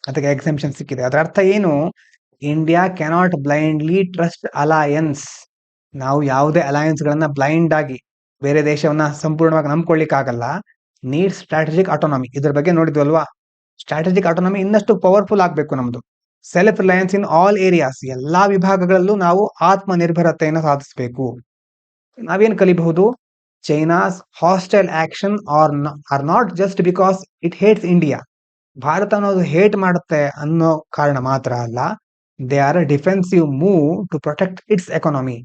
ಅದಕ್ಕೆ ಎಕ್ಸೆಂಪ್ಷನ್ ಸಿಕ್ಕಿದೆ. ಅದರ ಅರ್ಥ ಏನು, India cannot blindly trust alliance. ನಾವು ಯಾವುದೇ ಅಲಯನ್ಸ್ ಗಳನ್ನ ಬ್ಲೈಂಡ್ ಆಗಿ ಬೇರೆ ದೇಶವನ್ನ ಸಂಪೂರ್ಣವಾಗಿ ನಂಬ್ಕೊಳ್ಳಿಕ್ಕಾಗಲ್ಲ. Need strategic autonomy. ಇದ್ರ ಬಗ್ಗೆ ನೋಡಿದ್ವಲ್ವಾ, ಸ್ಟ್ರಾಟಜಿಕ್ ಆಟೋನಮಿ ಇನ್ನಷ್ಟು ಪವರ್ಫುಲ್ ಆಗ್ಬೇಕು ನಮ್ದು. Self reliance in all areas, ಎಲ್ಲಾ ವಿಭಾಗಗಳಲ್ಲೂ ನಾವು ಆತ್ಮನಿರ್ಭರತೆಯನ್ನು ಸಾಧಿಸಬೇಕು. ನಾವೇನ್ ಕಲಿಬಹುದು, China's hostile action are not just because it hates India. Bharat ಅನ್ನೋದು ಹೇಟ್ ಮಾಡುತ್ತೆ ಅನ್ನೋ ಕಾರಣ ಮಾತ್ರ ಅಲ್ಲ, they are a defensive move to protect its economy.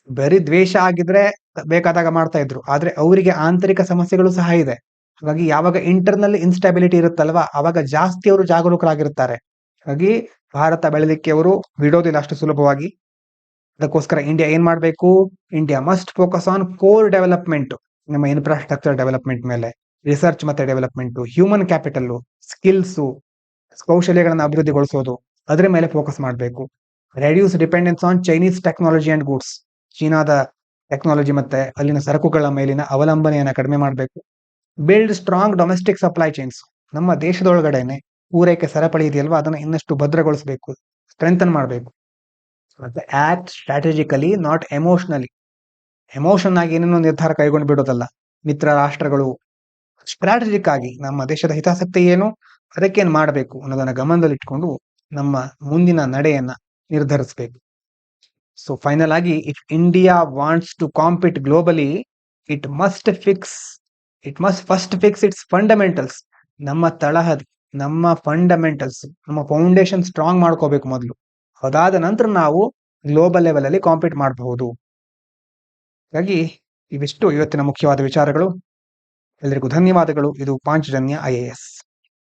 ಬರೀ ದ್ವೇಷ ಆಗಿದ್ರೆ ಬೇಕಾದಾಗ ಮಾಡ್ತಾ ಇದ್ರು, ಆದ್ರೆ ಅವರಿಗೆ ಆಂತರಿಕ ಸಮಸ್ಯೆಗಳು ಸಹ ಇದೆ. ಹಾಗಾಗಿ ಯಾವಾಗ ಇಂಟರ್ನಲ್ ಇನ್ಸ್ಟಾಬಿಲಿಟಿ ಇರುತ್ತಲ್ವಾ, ಅವಾಗ ಜಾಸ್ತಿ ಅವರು ಜಾಗರೂಕರಾಗಿರ್ತಾರೆ. ಹಾಗಾಗಿ ಭಾರತ ಬೆಳೆಲಿಕ್ಕೆ ಅವರು ಬಿಡೋದಿಲ್ಲ ಅಷ್ಟು ಸುಲಭವಾಗಿ. ಅದಕ್ಕೋಸ್ಕರ ಇಂಡಿಯಾ ಏನ್ ಮಾಡಬೇಕು, India must focus on core development, ನಮ್ಮ ಇನ್ಫ್ರಾಸ್ಟ್ರಕ್ಚರ್ ಡೆವಲಪ್ಮೆಂಟ್ ಮೇಲೆ, ರಿಸರ್ಚ್ ಮತ್ತೆ ಡೆವಲಪ್ಮೆಂಟ್, ಹ್ಯೂಮನ್ ಕ್ಯಾಪಿಟಲ್, ಸ್ಕಿಲ್ಸ್, ಕೌಶಲ್ಯಗಳನ್ನು ಅಭಿವೃದ್ಧಿಗೊಳಿಸೋದು, ಅದ್ರ ಮೇಲೆ ಫೋಕಸ್ ಮಾಡಬೇಕು. Reduce dependence on Chinese technology and goods, ಚೀನಾದ ಟೆಕ್ನಾಲಜಿ ಮತ್ತೆ ಅಲ್ಲಿನ ಸರಕುಗಳ ಮೇಲಿನ ಅವಲಂಬನೆಯನ್ನ ಕಡಿಮೆ ಮಾಡಬೇಕು. Build strong domestic supply chains, ನಮ್ಮ ದೇಶದೊಳಗಡೆನೆ ಪೂರೈಕೆ ಸರಪಳಿ ಇದೆಯಲ್ವಾ, ಅದನ್ನ ಇನ್ನಷ್ಟು ಭದ್ರಗೊಳಿಸಬೇಕು, ಸ್ಟ್ರೆಂಥನ್ ಮಾಡಬೇಕು. ಮತ್ತೆ act strategically, not emotionally. Emotion ಆಗಿ ಏನೇನೋ ನಿರ್ಧಾರ ಕೈಗೊಂಡು ಬಿಡೋದಲ್ಲ. ಮಿತ್ರ ರಾಷ್ಟ್ರಗಳು ಸ್ಟ್ರಾಟಜಿಕ್ ಆಗಿ ನಮ್ಮ ದೇಶದ ಹಿತಾಸಕ್ತಿ ಏನು, ಅದಕ್ಕೇನು ಮಾಡಬೇಕು ಅನ್ನೋದನ್ನ ಗಮನದಲ್ಲಿಟ್ಕೊಂಡು ನಮ್ಮ ಮುಂದಿನ ನಡೆಯನ್ನ ನಿರ್ಧರಿಸಬೇಕು. ಸೊ ಫೈನಲ್ ಆಗಿ, if India wants to compete globally, it must first fix its fundamentals. ನಮ್ಮ ತಳಹದಿ, ನಮ್ಮ ಫಂಡಮೆಂಟಲ್ಸ್, ನಮ್ಮ ಫೌಂಡೇಶನ್ ಸ್ಟ್ರಾಂಗ್ ಮಾಡ್ಕೋಬೇಕು ಮೊದಲು. ಅದಾದ ನಂತರ ನಾವು ಗ್ಲೋಬಲ್ ಲೆವೆಲ್ ಅಲ್ಲಿ ಕಾಂಪೀಟ್ ಮಾಡಬಹುದು. ಹಾಗಾಗಿ ಇವಿಷ್ಟು ಇವತ್ತಿನ ಮುಖ್ಯವಾದ ವಿಚಾರಗಳು. ಎಲ್ಲರಿಗೂ ಧನ್ಯವಾದಗಳು. ಇದು ಪಾಂಚಜನ್ಯ IAS.